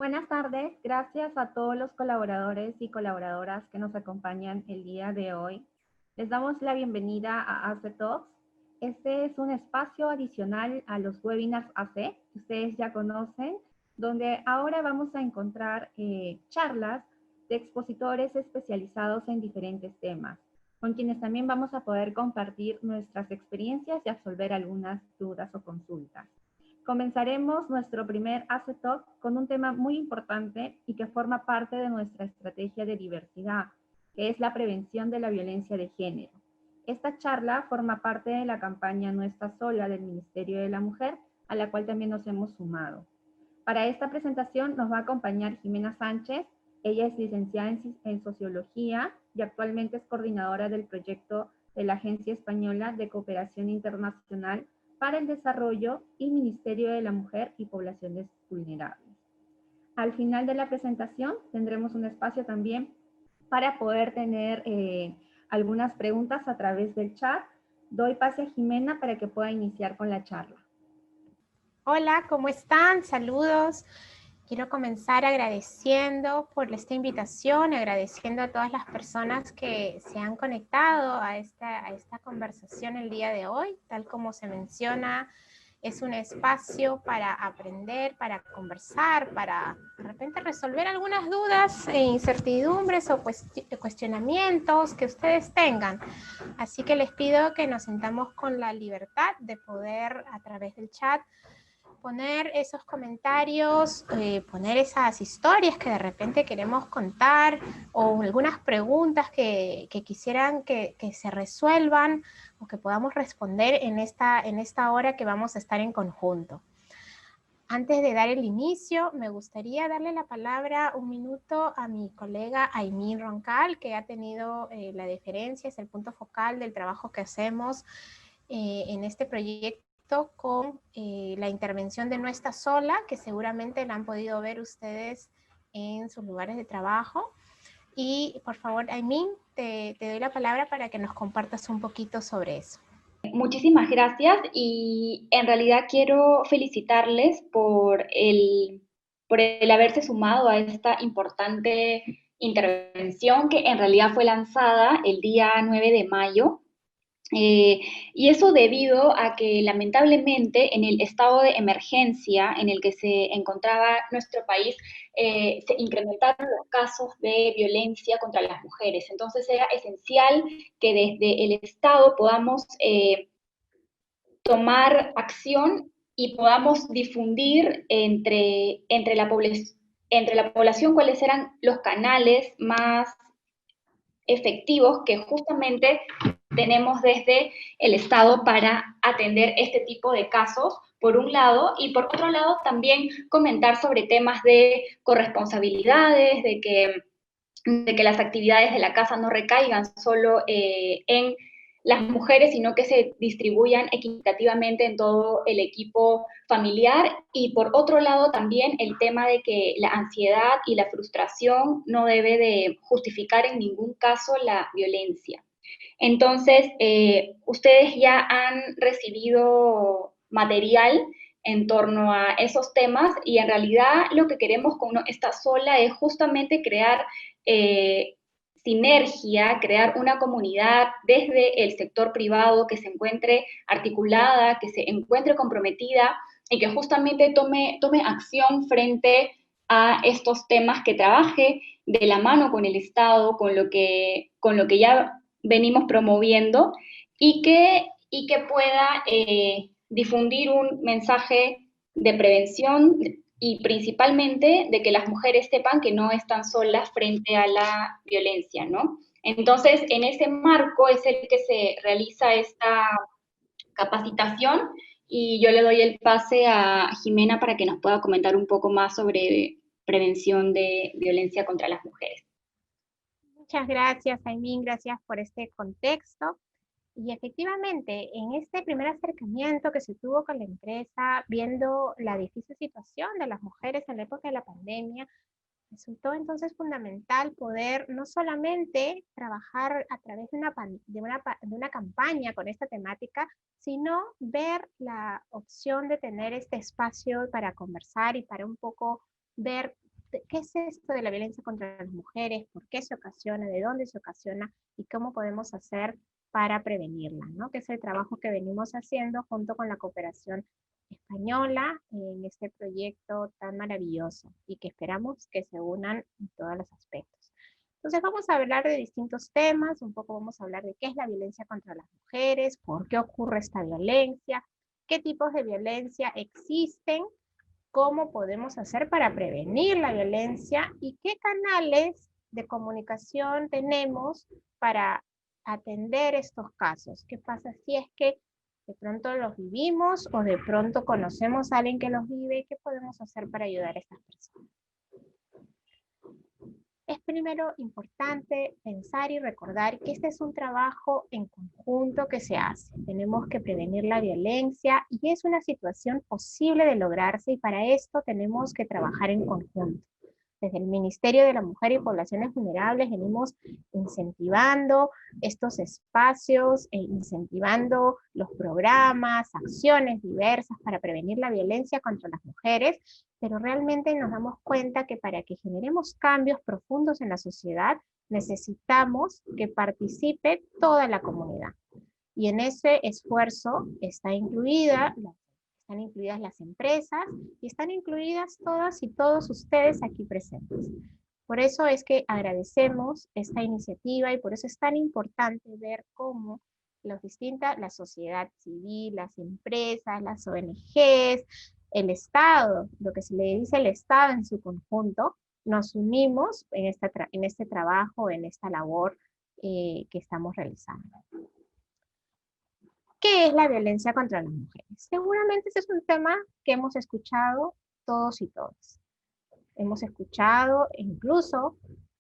Buenas tardes, gracias a todos los colaboradores y colaboradoras que nos acompañan el día de hoy. Les damos la bienvenida a AC Talks. Este es un espacio adicional a los webinars AC, que ustedes ya conocen, donde ahora vamos a encontrar charlas de expositores especializados en diferentes temas, con quienes también vamos a poder compartir nuestras experiencias y absolver algunas dudas o consultas. Comenzaremos nuestro primer AC Talk con un tema muy importante y que forma parte de nuestra estrategia de diversidad, que es la prevención de la violencia de género. Esta charla forma parte de la campaña No Estás Sola del Ministerio de la Mujer, a la cual también nos hemos sumado. Para esta presentación nos va a acompañar Jimena Sánchez. Ella es licenciada en Sociología y actualmente es coordinadora del proyecto de la Agencia Española de Cooperación Internacional para el Desarrollo y Ministerio de la Mujer y Poblaciones Vulnerables. Al final de la presentación tendremos un espacio también para poder tener algunas preguntas a través del chat. Doy pase a Jimena para que pueda iniciar con la charla. Hola, ¿cómo están? Saludos. Quiero comenzar agradeciendo por esta invitación, agradeciendo a todas las personas que se han conectado a esta conversación el día de hoy. Tal como se menciona, es un espacio para aprender, para conversar, para de repente resolver algunas dudas e incertidumbres o cuestionamientos que ustedes tengan. Así que les pido que nos sintamos con la libertad de poder, a través del chat, poner esos comentarios, poner esas historias que de repente queremos contar o algunas preguntas que quisieran que se resuelvan o que podamos responder en esta hora que vamos a estar en conjunto. Antes de dar el inicio, me gustaría darle la palabra un minuto a mi colega Aimín Roncal, que ha tenido la deferencia, es el punto focal del trabajo que hacemos en este proyecto con la intervención de No Estás Sola, que seguramente la han podido ver ustedes en sus lugares de trabajo. Y por favor, Aimín, te doy la palabra para que nos compartas un poquito sobre eso. Muchísimas gracias y en realidad quiero felicitarles por el haberse sumado a esta importante intervención que en realidad fue lanzada el día 9 de mayo. Y eso debido a que lamentablemente en el estado de emergencia en el que se encontraba nuestro país, se incrementaron los casos de violencia contra las mujeres. Entonces era esencial que desde el Estado podamos tomar acción y podamos difundir entre la población cuáles eran los canales más efectivos que justamente tenemos desde el Estado para atender este tipo de casos, por un lado, y por otro lado también comentar sobre temas de corresponsabilidades, de que las actividades de la casa no recaigan solo en las mujeres, sino que se distribuyan equitativamente en todo el equipo familiar. Y por otro lado también el tema de que la ansiedad y la frustración no debe de justificar en ningún caso la violencia. Entonces, ustedes ya han recibido material en torno a esos temas y en realidad lo que queremos con No Estás Sola es justamente crear sinergia, crear una comunidad desde el sector privado que se encuentre articulada, que se encuentre comprometida y que justamente tome acción frente a estos temas, que trabaje de la mano con el Estado, con lo que ya venimos promoviendo y que pueda difundir un mensaje de prevención y principalmente de que las mujeres sepan que no están solas frente a la violencia, ¿no? Entonces, en ese marco es el que se realiza esta capacitación y yo le doy el pase a Jimena para que nos pueda comentar un poco más sobre prevención de violencia contra las mujeres. Muchas gracias, Aimín, gracias por este contexto. Y efectivamente, en este primer acercamiento que se tuvo con la empresa, viendo la difícil situación de las mujeres en la época de la pandemia, resultó entonces fundamental poder no solamente trabajar a través de una campaña con esta temática, sino ver la opción de tener este espacio para conversar y para un poco ver ¿qué es esto de la violencia contra las mujeres? ¿Por qué se ocasiona? ¿De dónde se ocasiona? ¿Y cómo podemos hacer para prevenirla? ¿No? Que es el trabajo que venimos haciendo junto con la cooperación española en este proyecto tan maravilloso y que esperamos que se unan en todos los aspectos. Entonces vamos a hablar de distintos temas, un poco vamos a hablar de qué es la violencia contra las mujeres, por qué ocurre esta violencia, qué tipos de violencia existen, cómo podemos hacer para prevenir la violencia y qué canales de comunicación tenemos para atender estos casos. ¿Qué pasa si es que de pronto los vivimos o de pronto conocemos a alguien que los vive? ¿Qué podemos hacer para ayudar a estas personas? Es primero importante pensar y recordar que este es un trabajo en conjunto que se hace. Tenemos que prevenir la violencia y es una situación posible de lograrse y para esto tenemos que trabajar en conjunto. Desde el Ministerio de la Mujer y Poblaciones Vulnerables venimos incentivando estos espacios, incentivando los programas, acciones diversas para prevenir la violencia contra las mujeres, pero realmente nos damos cuenta que para que generemos cambios profundos en la sociedad, necesitamos que participe toda la comunidad. Y en ese esfuerzo están incluidas las empresas y están incluidas todas y todos ustedes aquí presentes. Por eso es que agradecemos esta iniciativa y por eso es tan importante ver cómo la sociedad civil, las empresas, las ONGs, el Estado, lo que se le dice el Estado en su conjunto, nos unimos en este trabajo, en esta labor que estamos realizando. ¿Qué es la violencia contra las mujeres? Seguramente este es un tema que hemos escuchado todos y todas. Hemos escuchado, incluso,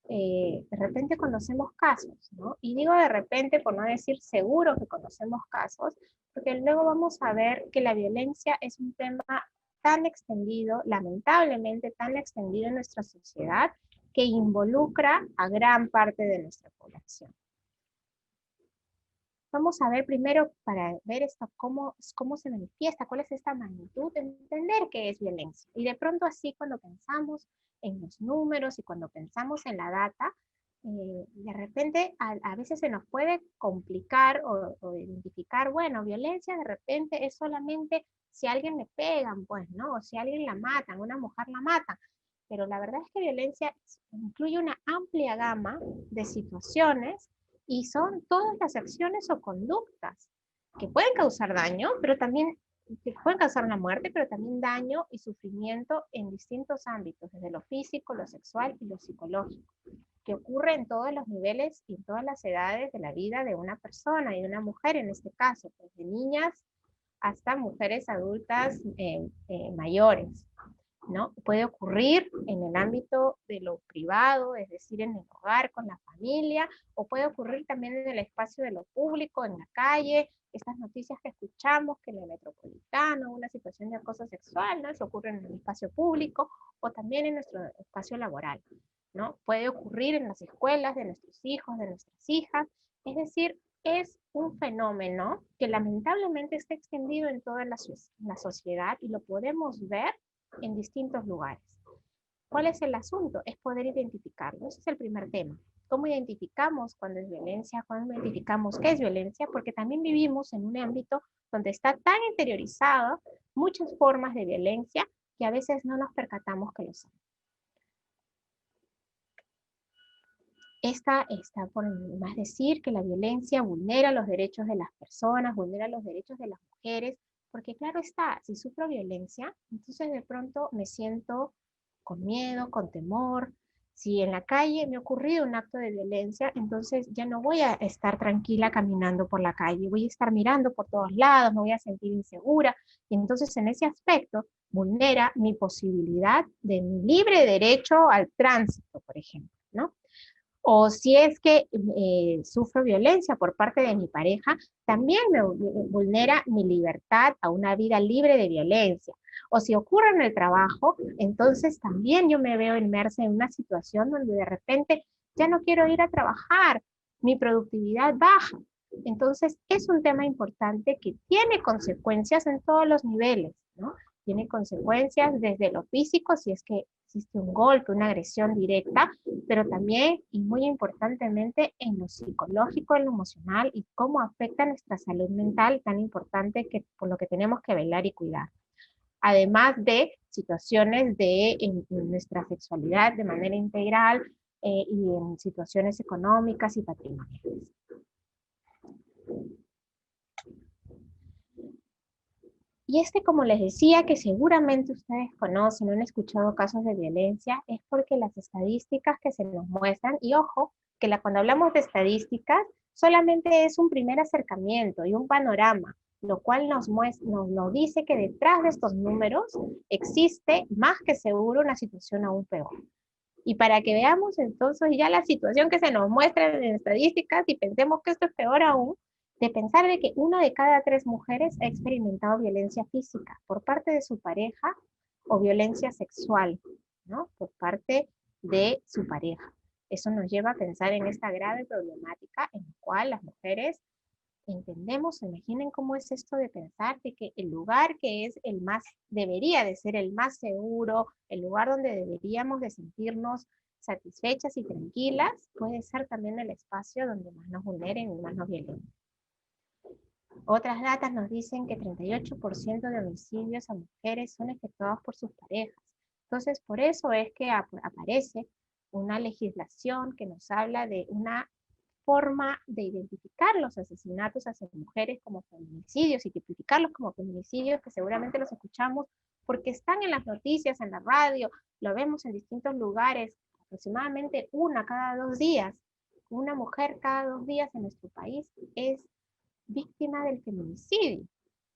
de repente conocemos casos, ¿no? Y digo de repente por no decir seguro que conocemos casos, porque luego vamos a ver que la violencia es un tema tan extendido, lamentablemente tan extendido en nuestra sociedad, que involucra a gran parte de nuestra población. Vamos a ver primero, para ver esto, cómo se manifiesta, cuál es esta magnitud, entender qué es violencia. Y de pronto así cuando pensamos en los números y cuando pensamos en la data, de repente a veces se nos puede complicar o identificar, bueno, violencia de repente es solamente si a alguien le pegan, pues, ¿no? O si a alguien la matan, una mujer la matan. Pero la verdad es que violencia incluye una amplia gama de situaciones y son todas las acciones o conductas que pueden causar daño, pero también que pueden causar una muerte, pero también daño y sufrimiento en distintos ámbitos, desde lo físico, lo sexual y lo psicológico, que ocurre en todos los niveles y en todas las edades de la vida de una persona y de una mujer en este caso, desde niñas hasta mujeres adultas mayores, ¿no? Puede ocurrir en el ámbito de lo privado, es decir, en el hogar, con la familia, o puede ocurrir también en el espacio de lo público, en la calle, estas noticias que escuchamos, que en el metropolitano, una situación de acoso sexual, ¿no? Eso ocurre en el espacio público, o también en nuestro espacio laboral, ¿no? Puede ocurrir en las escuelas de nuestros hijos, de nuestras hijas, es decir, es un fenómeno que lamentablemente está extendido en toda la sociedad y lo podemos ver en distintos lugares. ¿Cuál es el asunto? Es poder identificarlo. Ese es el primer tema. ¿Cómo identificamos cuando es violencia? ¿Cómo identificamos qué es violencia? Porque también vivimos en un ámbito donde está tan interiorizado muchas formas de violencia que a veces no nos percatamos que lo son. Esta está por más decir que la violencia vulnera los derechos de las personas, vulnera los derechos de las mujeres, porque claro está, si sufro violencia, entonces de pronto me siento con miedo, con temor. Si en la calle me ha ocurrido un acto de violencia, entonces ya no voy a estar tranquila caminando por la calle, voy a estar mirando por todos lados, me voy a sentir insegura, y entonces en ese aspecto vulnera mi posibilidad de mi libre derecho al tránsito, por ejemplo, ¿no? O si es que sufro violencia por parte de mi pareja, también me vulnera mi libertad a una vida libre de violencia. O si ocurre en el trabajo, entonces también yo me veo inmersa en una situación donde de repente ya no quiero ir a trabajar, mi productividad baja. Entonces es un tema importante que tiene consecuencias en todos los niveles, ¿no? Tiene consecuencias desde lo físico, si es que existe un golpe, una agresión directa, pero también, y muy importantemente, en lo psicológico, en lo emocional, y cómo afecta nuestra salud mental, tan importante que por lo que tenemos que velar y cuidar. Además de situaciones de en nuestra sexualidad de manera integral, y en situaciones económicas y patrimoniales. Y es que, como les decía, que seguramente ustedes conocen o han escuchado casos de violencia, es porque las estadísticas que se nos muestran, y ojo, que cuando hablamos de estadísticas, solamente es un primer acercamiento y un panorama, lo cual nos dice que detrás de estos números existe más que seguro una situación aún peor. Y para que veamos entonces ya la situación que se nos muestra en estadísticas y pensemos que esto es peor aún, de pensar de que 1 de cada 3 mujeres ha experimentado violencia física por parte de su pareja o violencia sexual, ¿no? Por parte de su pareja. Eso nos lleva a pensar en esta grave problemática en la cual las mujeres entendemos, imaginen cómo es esto de pensar de que el lugar que es el más, debería de ser el más seguro, el lugar donde deberíamos de sentirnos satisfechas y tranquilas, puede ser también el espacio donde más nos vulneren y más nos violenten. Otras datas nos dicen que 38% de homicidios a mujeres son efectuados por sus parejas. Entonces, por eso es que aparece una legislación que nos habla de una forma de identificar los asesinatos hacia mujeres como feminicidios y tipificarlos como feminicidios, que seguramente los escuchamos porque están en las noticias, en la radio, lo vemos en distintos lugares, aproximadamente 1 cada 2 días. Una mujer cada 2 días en nuestro país es víctima del feminicidio,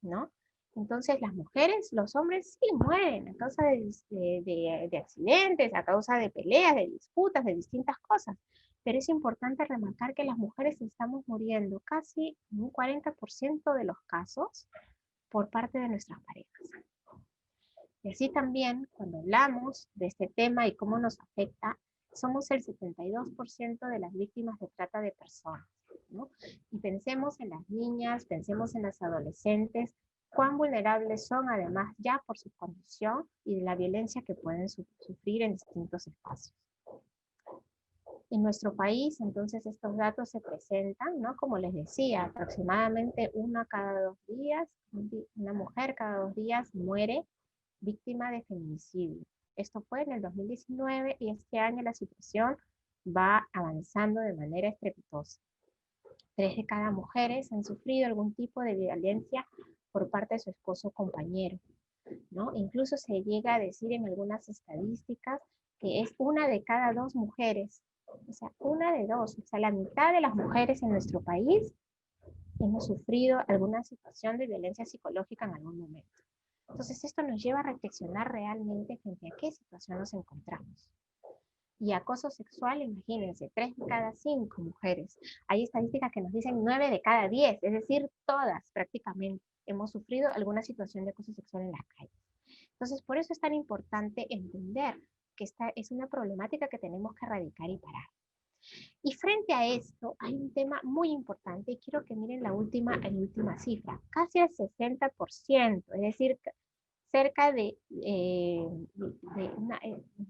¿no? Entonces las mujeres, los hombres sí mueren a causa de accidentes, a causa de peleas, de disputas, de distintas cosas. Pero es importante remarcar que las mujeres estamos muriendo casi un 40% de los casos por parte de nuestras parejas. Y así también, cuando hablamos de este tema y cómo nos afecta, somos el 72% de las víctimas de trata de personas, ¿no? Y pensemos en las niñas, pensemos en las adolescentes, cuán vulnerables son, además ya por su condición y de la violencia que pueden sufrir en distintos espacios. En nuestro país, entonces, estos datos se presentan, ¿no? Como les decía, aproximadamente 1 cada 2 días, una mujer cada 2 días muere víctima de feminicidio. Esto fue en el 2019 y este año la situación va avanzando de manera estrepitosa. 3 de cada mujeres han sufrido algún tipo de violencia por parte de su esposo o compañero, ¿no? Incluso se llega a decir en algunas estadísticas que es 1 de cada 2 mujeres. O sea, 1 de 2. O sea, la mitad de las mujeres en nuestro país hemos sufrido alguna situación de violencia psicológica en algún momento. Entonces, esto nos lleva a reflexionar realmente frente a qué situación nos encontramos. Y acoso sexual, imagínense, 3 de cada 5 mujeres. Hay estadísticas que nos dicen 9 de cada 10, es decir, todas prácticamente hemos sufrido alguna situación de acoso sexual en las calles. Entonces, por eso es tan importante entender que esta es una problemática que tenemos que erradicar y parar. Y frente a esto, hay un tema muy importante, y quiero que miren la última cifra, casi el 60%, es decir, cerca de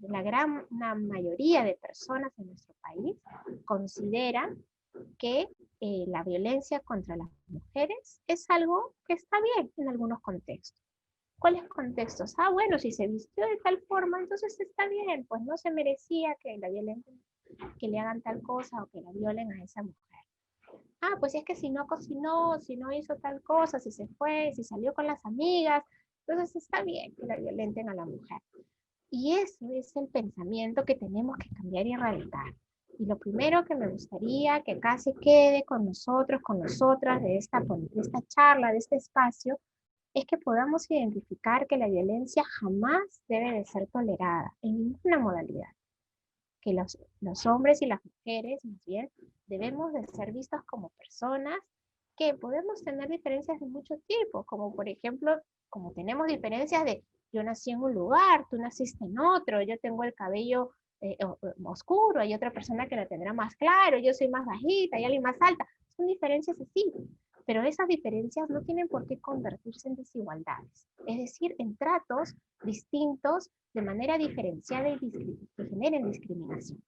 una mayoría de personas en nuestro país consideran que la violencia contra las mujeres es algo que está bien en algunos contextos. ¿Cuáles contextos? Ah, bueno, si se vistió de tal forma, entonces está bien, pues no se merecía que la violenten, que le hagan tal cosa o que la violen a esa mujer. Ah, pues es que si no cocinó, si no hizo tal cosa, si se fue, si salió con las amigas, entonces está bien que la violenten a la mujer. Y eso es el pensamiento que tenemos que cambiar y erradicar. Y lo primero que me gustaría que acá se quede con nosotros, con nosotras, de esta charla, de este espacio, es que podamos identificar que la violencia jamás debe de ser tolerada en ninguna modalidad. Que los hombres y las mujeres, más bien, debemos de ser vistos como personas que podemos tener diferencias de muchos tipos, como por ejemplo, como tenemos diferencias de yo nací en un lugar, tú naciste en otro, yo tengo el cabello oscuro, hay otra persona que lo tendrá más claro, yo soy más bajita, hay alguien más alta, son diferencias así, Pero esas diferencias no tienen por qué convertirse en desigualdades, es decir, en tratos distintos de manera diferenciada y que generen discriminación.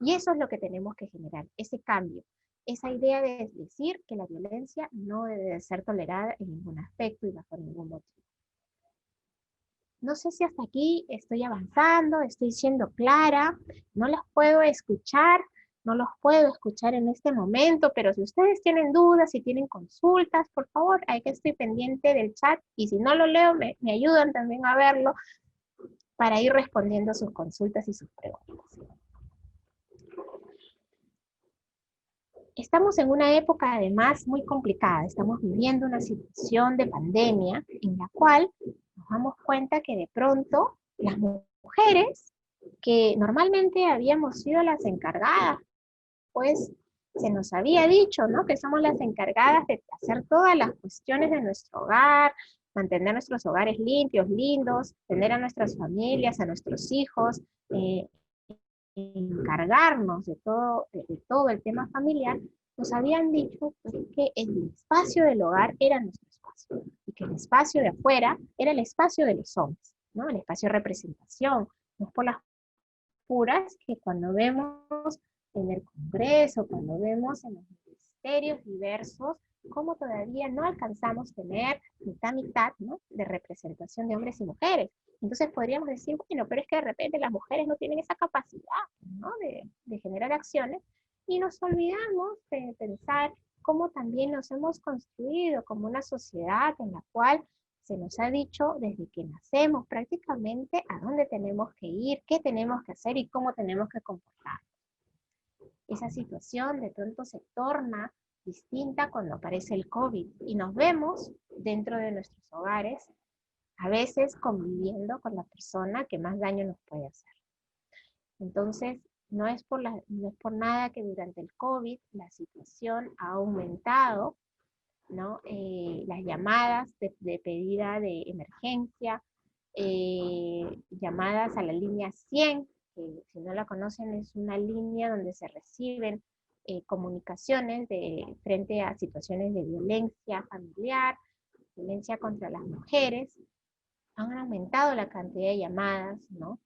Y eso es lo que tenemos que generar, ese cambio, esa idea de decir que la violencia no debe de ser tolerada en ningún aspecto y bajo ningún motivo. No sé si hasta aquí estoy avanzando, estoy siendo clara, no las puedo escuchar, no los puedo escuchar en este momento, pero si ustedes tienen dudas, si tienen consultas, por favor, hay que estoy pendiente del chat y si no lo leo, me ayudan también a verlo para ir respondiendo sus consultas y sus preguntas. Estamos en una época además muy complicada, estamos viviendo una situación de pandemia en la cual nos damos cuenta que de pronto las mujeres que normalmente habíamos sido las encargadas, pues se nos había dicho, ¿no? Que somos las encargadas de hacer todas las cuestiones de nuestro hogar, mantener nuestros hogares limpios, lindos, tener a nuestras familias, a nuestros hijos, encargarnos de todo el tema familiar, nos habían dicho que el espacio del hogar era nuestro espacio y que el espacio de afuera era el espacio de los hombres, ¿no? El espacio de representación. No es por las puras que cuando vemos en el Congreso, cuando vemos en los ministerios diversos, cómo todavía no alcanzamos tener mitad, ¿no? De representación de hombres y mujeres. Entonces podríamos decir, bueno, pero es que de repente las mujeres no tienen esa capacidad, ¿no? de generar acciones y nos olvidamos de pensar cómo también nos hemos construido como una sociedad en la cual se nos ha dicho desde que nacemos prácticamente a dónde tenemos que ir, qué tenemos que hacer y cómo tenemos que comportarnos. Esa situación de pronto se torna distinta cuando aparece el COVID y nos vemos dentro de nuestros hogares, a veces conviviendo con la persona que más daño nos puede hacer. Entonces, no es por nada que durante el COVID la situación ha aumentado, ¿no? Las llamadas de pedida de emergencia, llamadas a la línea 100, que si no la conocen es una línea donde se reciben comunicaciones frente a situaciones de violencia familiar, violencia contra las mujeres. Han aumentado la cantidad de llamadas, ¿no?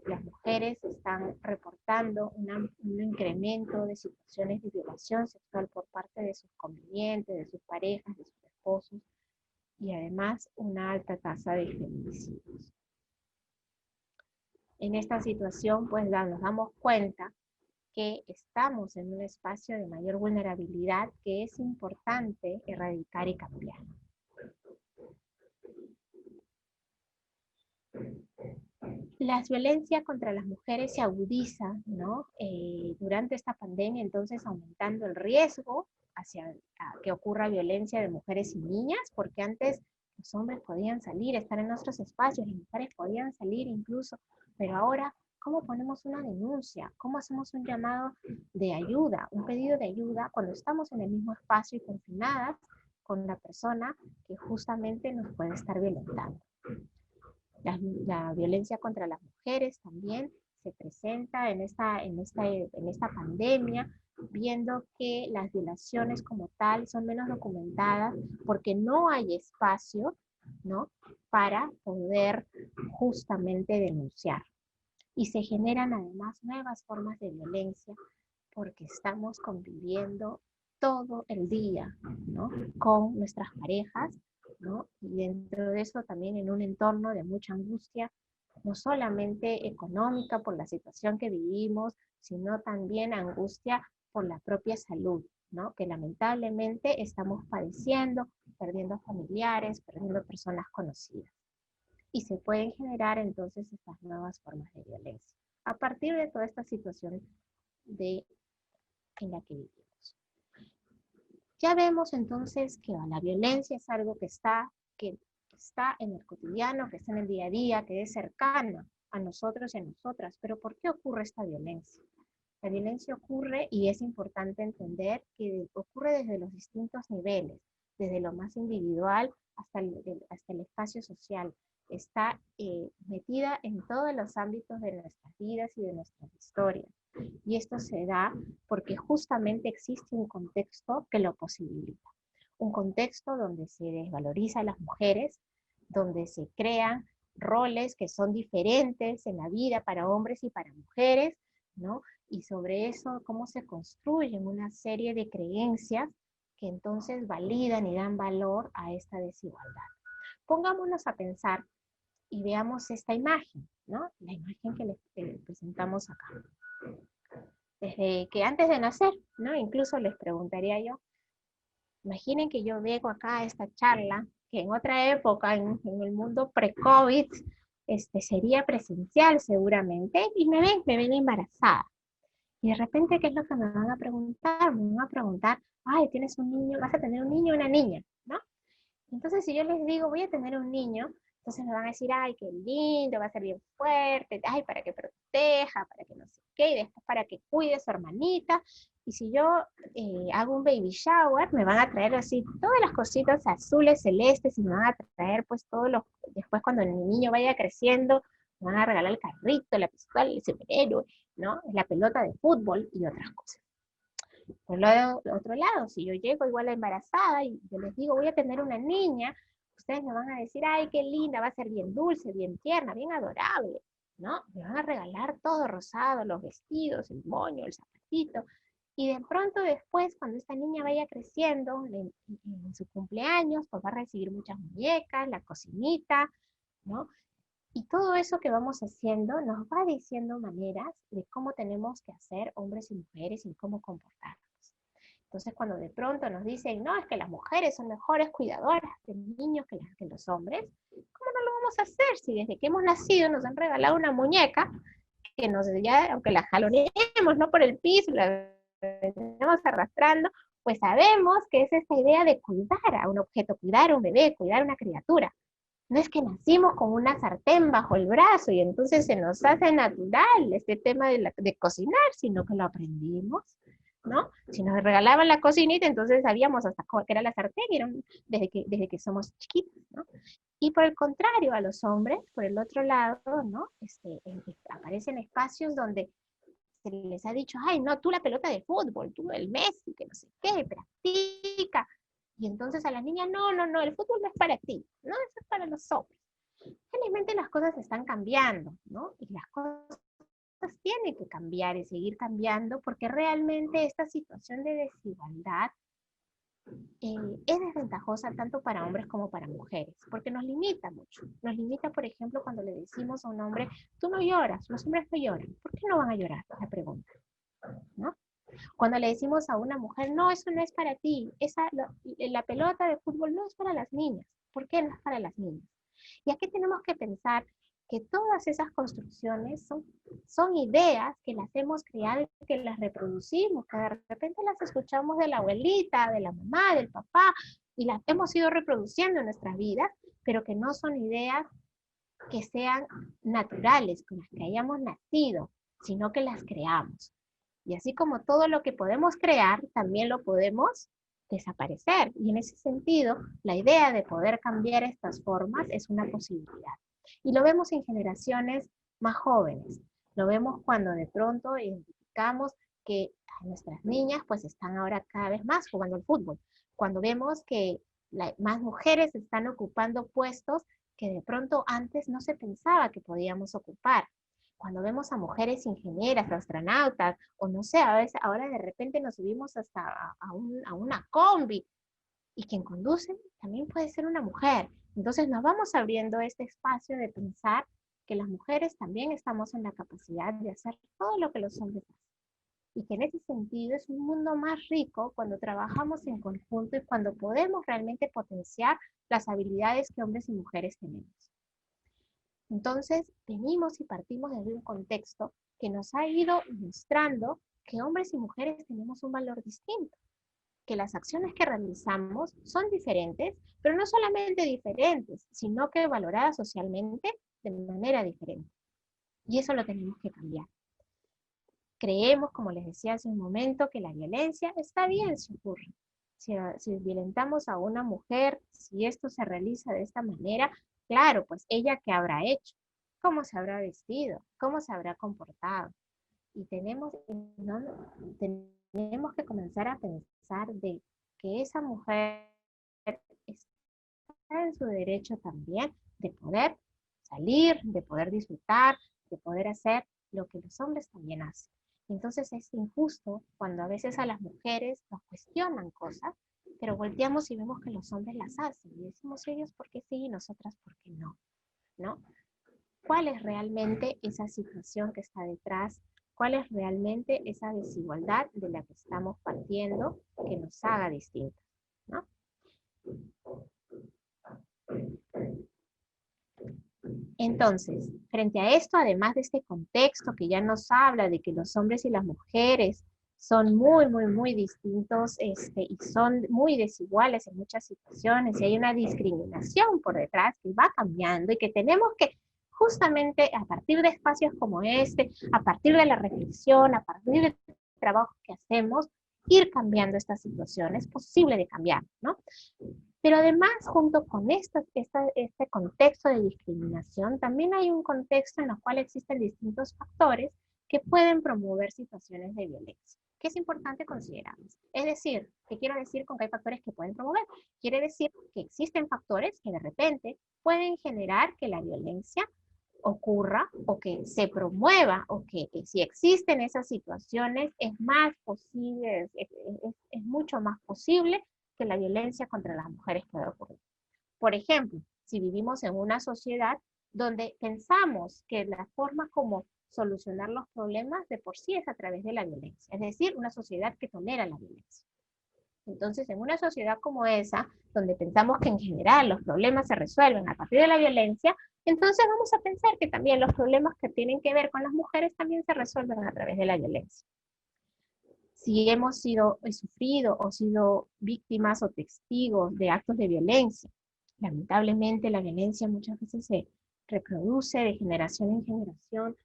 Las mujeres están reportando un incremento de situaciones de violación sexual por parte de sus convivientes, de sus parejas, de sus esposos, y además una alta tasa de feminicidios. En esta situación, pues nos damos cuenta que estamos en un espacio de mayor vulnerabilidad que es importante erradicar y cambiar. La violencia contra las mujeres se agudiza, ¿no? Durante esta pandemia, entonces aumentando el riesgo hacia que ocurra violencia de mujeres y niñas, porque antes los hombres podían salir, estar en nuestros espacios, las mujeres podían salir incluso, pero ahora, ¿cómo ponemos una denuncia? ¿Cómo hacemos un llamado de ayuda, un pedido de ayuda cuando estamos en el mismo espacio y confinadas con la persona que justamente nos puede estar violentando? La violencia contra las mujeres también se presenta en esta pandemia, viendo que las violaciones como tal son menos documentadas porque no hay espacio, ¿no? Para poder justamente denunciar. Y se generan además nuevas formas de violencia porque estamos conviviendo todo el día, ¿no? Con nuestras parejas, ¿no? Y dentro de eso también en un entorno de mucha angustia, no solamente económica por la situación que vivimos, sino también angustia por la propia salud, ¿no? Que lamentablemente estamos padeciendo, perdiendo familiares, perdiendo personas conocidas. Y se pueden generar entonces estas nuevas formas de violencia a partir de toda esta situación en la que vivimos. Ya vemos entonces que la violencia es algo que está en el cotidiano, que está en el día a día, que es cercana a nosotros y a nosotras. Pero ¿por qué ocurre esta violencia? La violencia ocurre, y es importante entender que ocurre desde los distintos niveles, desde lo más individual hasta el espacio social. Está metida en todos los ámbitos de nuestras vidas y de nuestras historias. Y esto se da porque justamente existe un contexto que lo posibilita. un contexto donde se desvaloriza a las mujeres, donde se crean roles que son diferentes en la vida para hombres y para mujeres, ¿no? Y sobre eso, cómo se construyen una serie de creencias que entonces validan y dan valor a esta desigualdad. Pongámonos a pensar y veamos esta imagen, ¿no? La imagen que les presentamos acá. Desde que antes de nacer, ¿no? Incluso les preguntaría yo, imaginen que yo vengo acá a esta charla, que en otra época, en el mundo pre-COVID, sería presencial seguramente, y me ven embarazada. Y de repente, ¿qué es lo que me van a preguntar? Me van a preguntar, ay, tienes un niño, vas a tener un niño o una niña, ¿no? Entonces, si yo les digo, voy a tener un niño, entonces me van a decir, ay, qué lindo, va a ser bien fuerte, ay, para que proteja, para que no sé qué, y después para que cuide a su hermanita. Y si yo hago un baby shower, me van a traer así todas las cositas azules, celestes, y me van a traer pues todos los, después cuando el niño vaya creciendo, me van a regalar el carrito, la pistola, el superhéroe, ¿no? La pelota de fútbol y otras cosas. Por el otro lado, si yo llego igual a embarazada y yo les digo, voy a tener una niña, ustedes me van a decir, ay, qué linda, va a ser bien dulce, bien tierna, bien adorable, ¿no? Me van a regalar todo rosado, los vestidos, el moño, el zapatito. Y de pronto después, cuando esta niña vaya creciendo, en su cumpleaños, pues va a recibir muchas muñecas, la cocinita, ¿no? Y todo eso que vamos haciendo nos va diciendo maneras de cómo tenemos que hacer hombres y mujeres y cómo comportarnos. Entonces, cuando de pronto nos dicen, no, es que las mujeres son mejores cuidadoras de niños que los hombres, ¿cómo no lo vamos a hacer si desde que hemos nacido nos han regalado una muñeca que nos, ya, aunque la jaloneemos, ¿no? Por el piso, la venimos arrastrando, pues sabemos que es esta idea de cuidar a un objeto, cuidar a un bebé, cuidar a una criatura. No es que nacimos con una sartén bajo el brazo y entonces se nos hace natural este tema de cocinar, sino que lo aprendimos, ¿no? Si nos regalaban la cocinita, entonces sabíamos hasta qué era la sartén, desde que somos chiquitos, ¿no? Y por el contrario, a los hombres, por el otro lado, ¿no? Aparecen espacios donde se les ha dicho, ay, no, tú la pelota de fútbol, tú el Messi, que no sé qué, practica. Y entonces a las niñas, no, el fútbol no es para ti, no, eso es para los hombres. Felizmente las cosas están cambiando, ¿no? Y las cosas tienen que cambiar y seguir cambiando porque realmente esta situación de desigualdad es desventajosa tanto para hombres como para mujeres, porque nos limita mucho. Nos limita, por ejemplo, cuando le decimos a un hombre, tú no lloras, los hombres no lloran. ¿Por qué no van a llorar? La pregunta, ¿no? Cuando le decimos a una mujer, no, eso no es para ti, la pelota de fútbol no es para las niñas. ¿Por qué no es para las niñas? Y aquí tenemos que pensar que todas esas construcciones son ideas que las hemos creado y que las reproducimos, que de repente las escuchamos de la abuelita, de la mamá, del papá, y las hemos ido reproduciendo en nuestras vidas, pero que no son ideas que sean naturales, con las que hayamos nacido, sino que las creamos. Y así como todo lo que podemos crear, también lo podemos desaparecer. Y en ese sentido, la idea de poder cambiar estas formas es una posibilidad. Y lo vemos en generaciones más jóvenes. Lo vemos cuando de pronto identificamos que nuestras niñas pues están ahora cada vez más jugando al fútbol. Cuando vemos que más mujeres están ocupando puestos que de pronto antes no se pensaba que podíamos ocupar. Cuando vemos a mujeres ingenieras, astronautas, o no sé, a veces ahora de repente nos subimos hasta a una combi, y quien conduce también puede ser una mujer. Entonces nos vamos abriendo este espacio de pensar que las mujeres también estamos en la capacidad de hacer todo lo que los hombres hacen. Y que en ese sentido es un mundo más rico cuando trabajamos en conjunto y cuando podemos realmente potenciar las habilidades que hombres y mujeres tenemos. Entonces, venimos y partimos desde un contexto que nos ha ido mostrando que hombres y mujeres tenemos un valor distinto, que las acciones que realizamos son diferentes, pero no solamente diferentes, sino que valoradas socialmente de manera diferente. Y eso lo tenemos que cambiar. Creemos, como les decía hace un momento, que la violencia está bien si ocurre. Si violentamos a una mujer, si esto se realiza de esta manera, claro, pues ella qué habrá hecho, cómo se habrá vestido, cómo se habrá comportado. Y tenemos que comenzar a pensar de que esa mujer está en su derecho también de poder salir, de poder disfrutar, de poder hacer lo que los hombres también hacen. Entonces es injusto cuando a veces a las mujeres nos cuestionan cosas, pero volteamos y vemos que los hombres las hacen. Y decimos ellos por qué sí y nosotras por qué no, ¿no? ¿Cuál es realmente esa situación que está detrás? ¿Cuál es realmente esa desigualdad de la que estamos partiendo que nos haga distintos, ¿no? Entonces, frente a esto, además de este contexto que ya nos habla de que los hombres y las mujeres son muy distintos y son muy desiguales en muchas situaciones y hay una discriminación por detrás que va cambiando y que tenemos que justamente a partir de espacios como este, a partir de la reflexión, a partir del trabajo que hacemos, ir cambiando estas situaciones, es posible de cambiar, ¿no? Pero además, junto con este contexto de discriminación, también hay un contexto en el cual existen distintos factores que pueden promover situaciones de violencia, que es importante considerarlos. Es decir, ¿qué quiero decir con que hay factores que pueden promover? Quiere decir que existen factores que de repente pueden generar que la violencia ocurra o que se promueva o que si existen esas situaciones es más posible, es mucho más posible que la violencia contra las mujeres pueda ocurrir. Por ejemplo, si vivimos en una sociedad donde pensamos que la forma como solucionar los problemas de por sí es a través de la violencia, es decir, una sociedad que tolera la violencia. Entonces, en una sociedad como esa, donde pensamos que en general los problemas se resuelven a partir de la violencia, entonces vamos a pensar que también los problemas que tienen que ver con las mujeres también se resuelven a través de la violencia. Si hemos sufrido o sido víctimas o testigos de actos de violencia, lamentablemente la violencia muchas veces se reproduce de generación en generación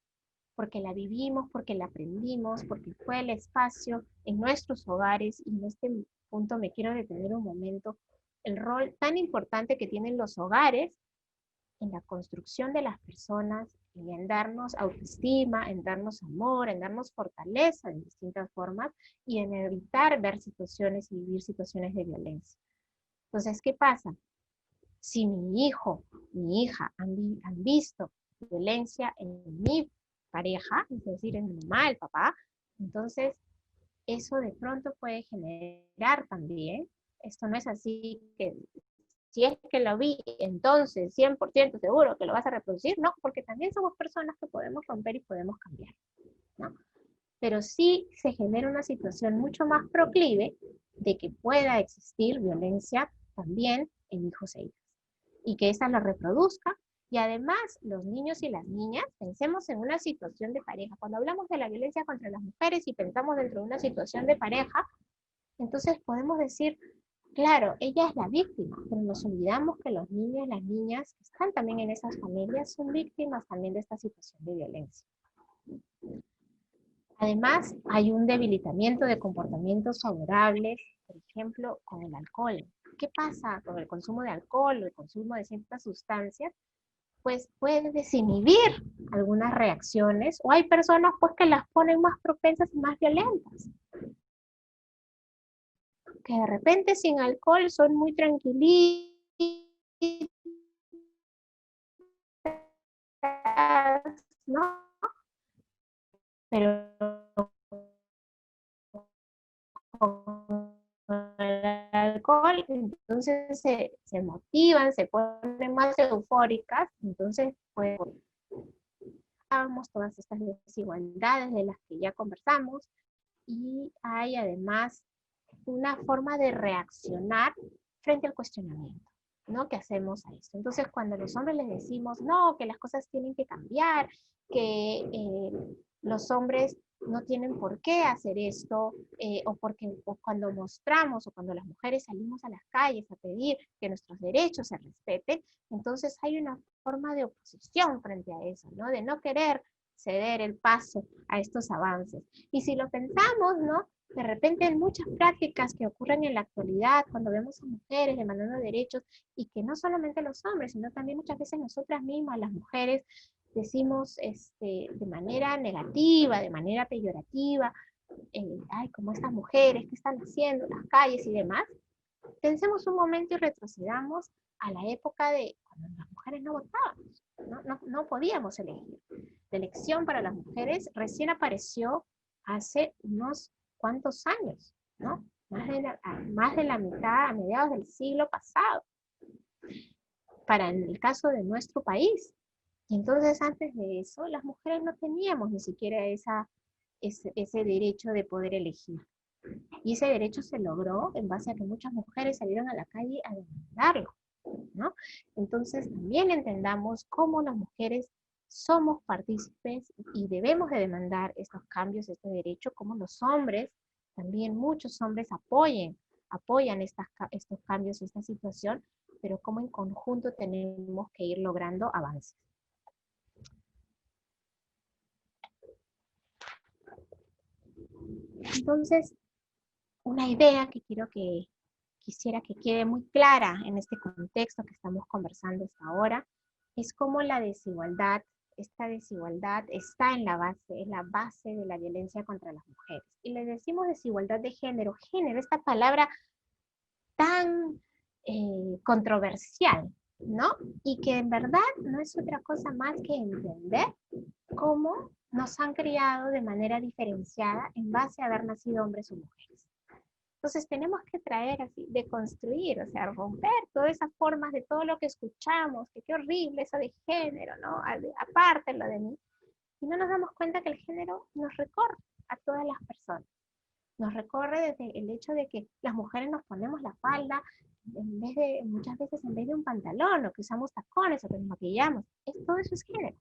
porque la vivimos, porque la aprendimos, porque fue el espacio en nuestros hogares, y en este punto me quiero detener un momento, el rol tan importante que tienen los hogares en la construcción de las personas, en darnos autoestima, en darnos amor, en darnos fortaleza en distintas formas y en evitar ver situaciones y vivir situaciones de violencia. Entonces, ¿qué pasa? Si mi hijo, mi hija han visto violencia en mi pareja, es decir, en mi mamá, el papá, entonces eso de pronto puede generar también, esto no es así que si es que lo vi, entonces 100% seguro que lo vas a reproducir, no, porque también somos personas que podemos romper y podemos cambiar, ¿no? Pero sí se genera una situación mucho más proclive de que pueda existir violencia también en hijos e hijas, y que esa la reproduzca, y además los niños y las niñas, pensemos en una situación de pareja, cuando hablamos de la violencia contra las mujeres y pensamos dentro de una situación de pareja, entonces podemos decir, claro, ella es la víctima, pero nos olvidamos que los niños y las niñas que están también en esas familias son víctimas también de esta situación de violencia. Además, hay un debilitamiento de comportamientos favorables, por ejemplo, con el alcohol. ¿Qué pasa con el consumo de alcohol o el consumo de ciertas sustancias? Pues puede desinhibir algunas reacciones, o hay personas pues que las ponen más propensas y más violentas, que de repente sin alcohol son muy tranquilitas, ¿no? Pero con el alcohol, entonces se motivan, se ponen más eufóricas, entonces pues todas estas desigualdades de las que ya conversamos, y hay además una forma de reaccionar frente al cuestionamiento, ¿no? Que hacemos a esto. Entonces, cuando los hombres les decimos, no, que las cosas tienen que cambiar, que los hombres no tienen por qué hacer esto, o cuando mostramos, o cuando las mujeres salimos a las calles a pedir que nuestros derechos se respeten, entonces hay una forma de oposición frente a eso, ¿no? De no querer ceder el paso a estos avances. Y si lo pensamos, ¿no? De repente en muchas prácticas que ocurren en la actualidad, cuando vemos a mujeres demandando derechos, y que no solamente los hombres, sino también muchas veces nosotras mismas, las mujeres, decimos de manera negativa, de manera peyorativa, ay, como estas mujeres, ¿qué están haciendo en las calles y demás? Pensemos un momento y retrocedamos a la época de cuando las mujeres no votábamos, no podíamos elegir. La elección para las mujeres recién apareció hace unos cuantos años, ¿no? Más de la mitad, a mediados del siglo pasado, para el caso de nuestro país. Y entonces antes de eso, las mujeres no teníamos ni siquiera ese derecho de poder elegir. Y ese derecho se logró en base a que muchas mujeres salieron a la calle a demandarlo, ¿no? Entonces también entendamos cómo las mujeres somos partícipes y debemos de demandar estos cambios, este derecho, como los hombres, también muchos hombres apoyan estos cambios, esta situación, pero como en conjunto tenemos que ir logrando avances. Entonces, una idea que quisiera que quede muy clara en este contexto que estamos conversando hasta ahora, es cómo la desigualdad, esta desigualdad está en la base de la violencia contra las mujeres. Y le decimos desigualdad de género, esta palabra tan controversial, ¿no? Y que en verdad no es otra cosa más que entender cómo nos han criado de manera diferenciada en base a haber nacido hombres o mujeres. Entonces tenemos que traer así, deconstruir, o sea, romper todas esas formas de todo lo que escuchamos, que qué horrible eso de género, ¿no? Aparte lo de mí. Y no nos damos cuenta que el género nos recorre a todas las personas. Nos recorre desde el hecho de que las mujeres nos ponemos la falda, muchas veces en vez de un pantalón, o que usamos tacones, o que nos maquillamos. Todo eso es género.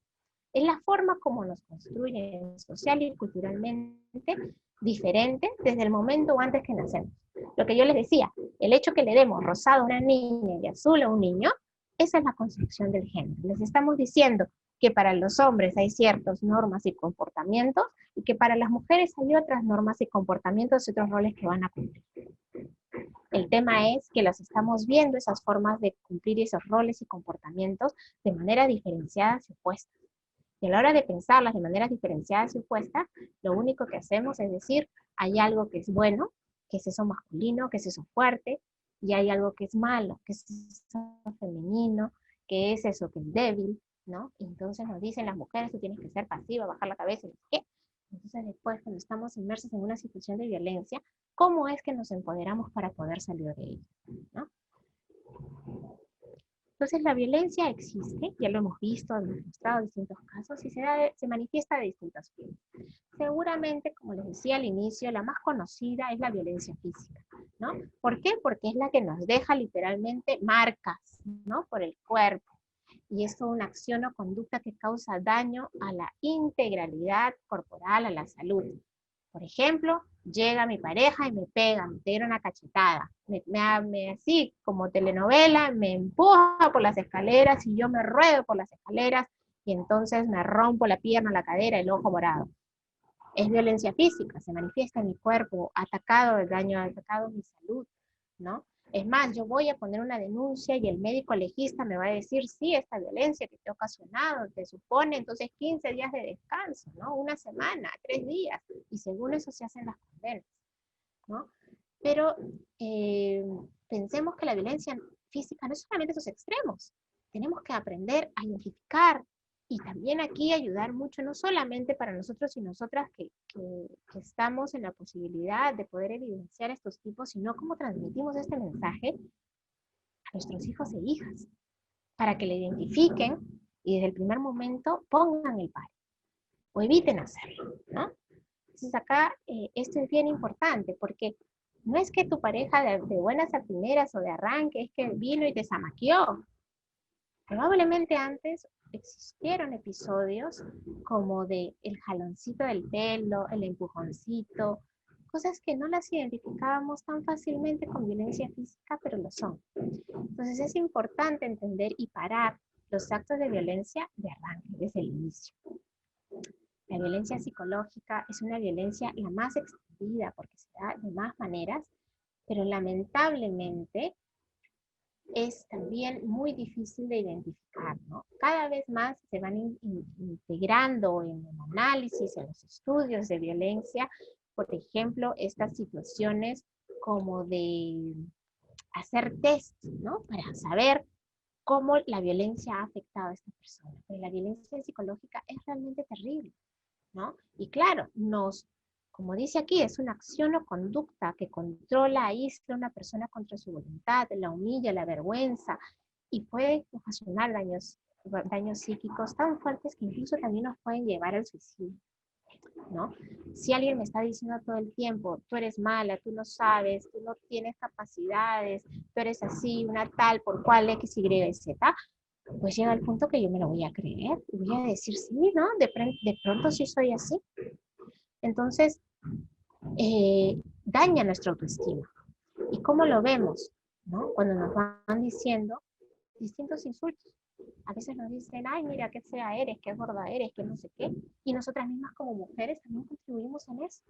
Es la forma como nos construyen social y culturalmente diferente desde el momento antes que nacemos. Lo que yo les decía, el hecho que le demos rosado a una niña y azul a un niño, esa es la construcción del género. Les estamos diciendo que para los hombres hay ciertas normas y comportamientos y que para las mujeres hay otras normas y comportamientos y otros roles que van a cumplir. El tema es que las estamos viendo, esas formas de cumplir esos roles y comportamientos de manera diferenciadas y opuestas. Y a la hora de pensarlas de maneras diferenciadas y opuestas, lo único que hacemos es decir, hay algo que es bueno, que es eso masculino, que es eso fuerte, y hay algo que es malo, que es eso femenino, que es eso que es débil, ¿no? Y entonces nos dicen las mujeres, tú tienes que ser pasiva, bajar la cabeza, y ¿qué? Entonces después, cuando estamos inmersos en una situación de violencia, ¿cómo es que nos empoderamos para poder salir de ella, ¿no? Entonces la violencia existe, ya lo hemos visto, hemos mostrado distintos casos y se manifiesta de distintas formas. Seguramente, como les decía al inicio, la más conocida es la violencia física, ¿no? ¿Por qué? Porque es la que nos deja literalmente marcas, ¿no? Por el cuerpo. Y es una acción o conducta que causa daño a la integralidad corporal, a la salud. Por ejemplo, llega mi pareja y me pega, me tira una cachetada, así como telenovela, me empuja por las escaleras y yo me ruedo por las escaleras y entonces me rompo la pierna, la cadera, el ojo morado. Es violencia física, se manifiesta en mi cuerpo, atacado mi salud, ¿no? Es más, yo voy a poner una denuncia y el médico legista me va a decir, sí, esta violencia que te ha ocasionado, te supone entonces 15 días de descanso, ¿no? Una semana, 3 días, y según eso se hacen las condenas, ¿no? Pero pensemos que la violencia física no es solamente esos extremos, tenemos que aprender a identificar y también aquí ayudar mucho, no solamente para nosotros y nosotras que estamos en la posibilidad de poder evidenciar estos tipos, sino cómo transmitimos este mensaje a nuestros hijos e hijas, para que le identifiquen y desde el primer momento pongan el paro, o eviten hacerlo, ¿no? Entonces acá esto es bien importante, porque no es que tu pareja de buenas a primeras o de arranque es que vino y te zamaqueó. Probablemente antes existieron episodios como de el jaloncito del pelo, el empujoncito, cosas que no las identificábamos tan fácilmente con violencia física, pero lo son. Entonces es importante entender y parar los actos de violencia de arranque, desde el inicio. La violencia psicológica es una violencia la más extendida porque se da de más maneras, pero lamentablemente es también muy difícil de identificar, ¿no? Cada vez más se van integrando en el análisis, en los estudios de violencia, por ejemplo, estas situaciones como de hacer test, ¿no? Para saber cómo la violencia ha afectado a esta persona. Pero la violencia psicológica es realmente terrible, ¿no? Y claro, como dice aquí, es una acción o conducta que controla, aísla a una persona contra su voluntad, la humilla, la avergüenza, y puede ocasionar daños psíquicos tan fuertes que incluso también nos pueden llevar al suicidio, ¿no? Si alguien me está diciendo todo el tiempo, tú eres mala, tú no sabes, tú no tienes capacidades, tú eres así, una tal, por cual, X, Y, Z, pues llega el punto que yo me lo voy a creer, y voy a decir, sí, ¿no? De pronto sí soy así. Entonces, daña nuestra autoestima. ¿Y cómo lo vemos? ¿No? Cuando nos van diciendo distintos insultos. A veces nos dicen, ay, mira, qué fea eres, qué gorda eres, qué no sé qué. Y nosotras mismas como mujeres también contribuimos en eso.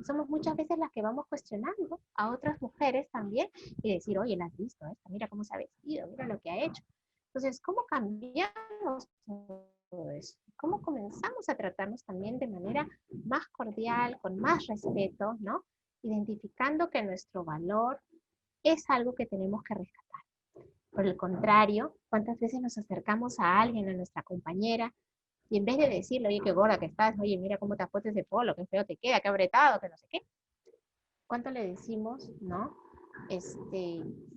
Somos muchas veces las que vamos cuestionando a otras mujeres también y decir, oye, la has visto, esta, mira cómo se ha vestido, mira lo que ha hecho. Entonces, ¿cómo cambiamos todo eso? ¿Cómo comenzamos a tratarnos también de manera más cordial, con más respeto, ¿no? Identificando que nuestro valor es algo que tenemos que rescatar. Por el contrario, ¿cuántas veces nos acercamos a alguien, a nuestra compañera, y en vez de decirle, oye, qué gorda que estás, oye, mira cómo te has puesto ese polo, qué feo te queda, qué apretado, que no sé qué? ¿Cuánto le decimos, no?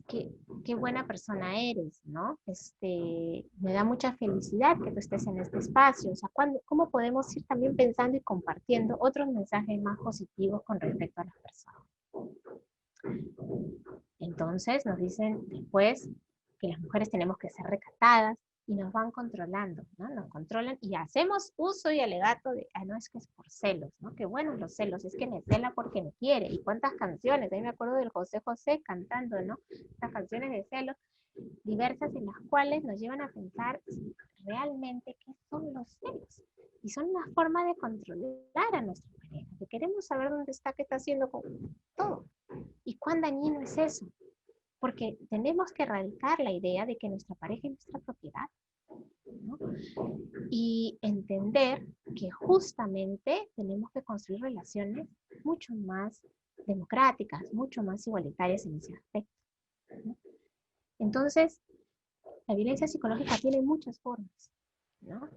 Qué buena persona eres, ¿no? Me da mucha felicidad que tú estés en este espacio. O sea, ¿cómo podemos ir también pensando y compartiendo otros mensajes más positivos con respecto a las personas? Entonces nos dicen después que las mujeres tenemos que ser recatadas y nos van controlando, ¿no? Nos controlan y hacemos uso y alegato de, no, es que es por celos, ¿no? Qué bueno los celos, es que me cela porque me quiere. ¿Y cuántas canciones? A mí me acuerdo del José José cantando, ¿no? Estas canciones de celos diversas en las cuales nos llevan a pensar realmente qué son los celos. Y son una forma de controlar a nuestra pareja, que queremos saber dónde está, qué está haciendo con todo. ¿Y cuán dañino es eso? Porque tenemos que erradicar la idea de que nuestra pareja es nuestra propiedad, ¿no? Y entender que justamente tenemos que construir relaciones mucho más democráticas, mucho más igualitarias en ese aspecto, ¿no? Entonces, la violencia psicológica tiene muchas formas, ¿no?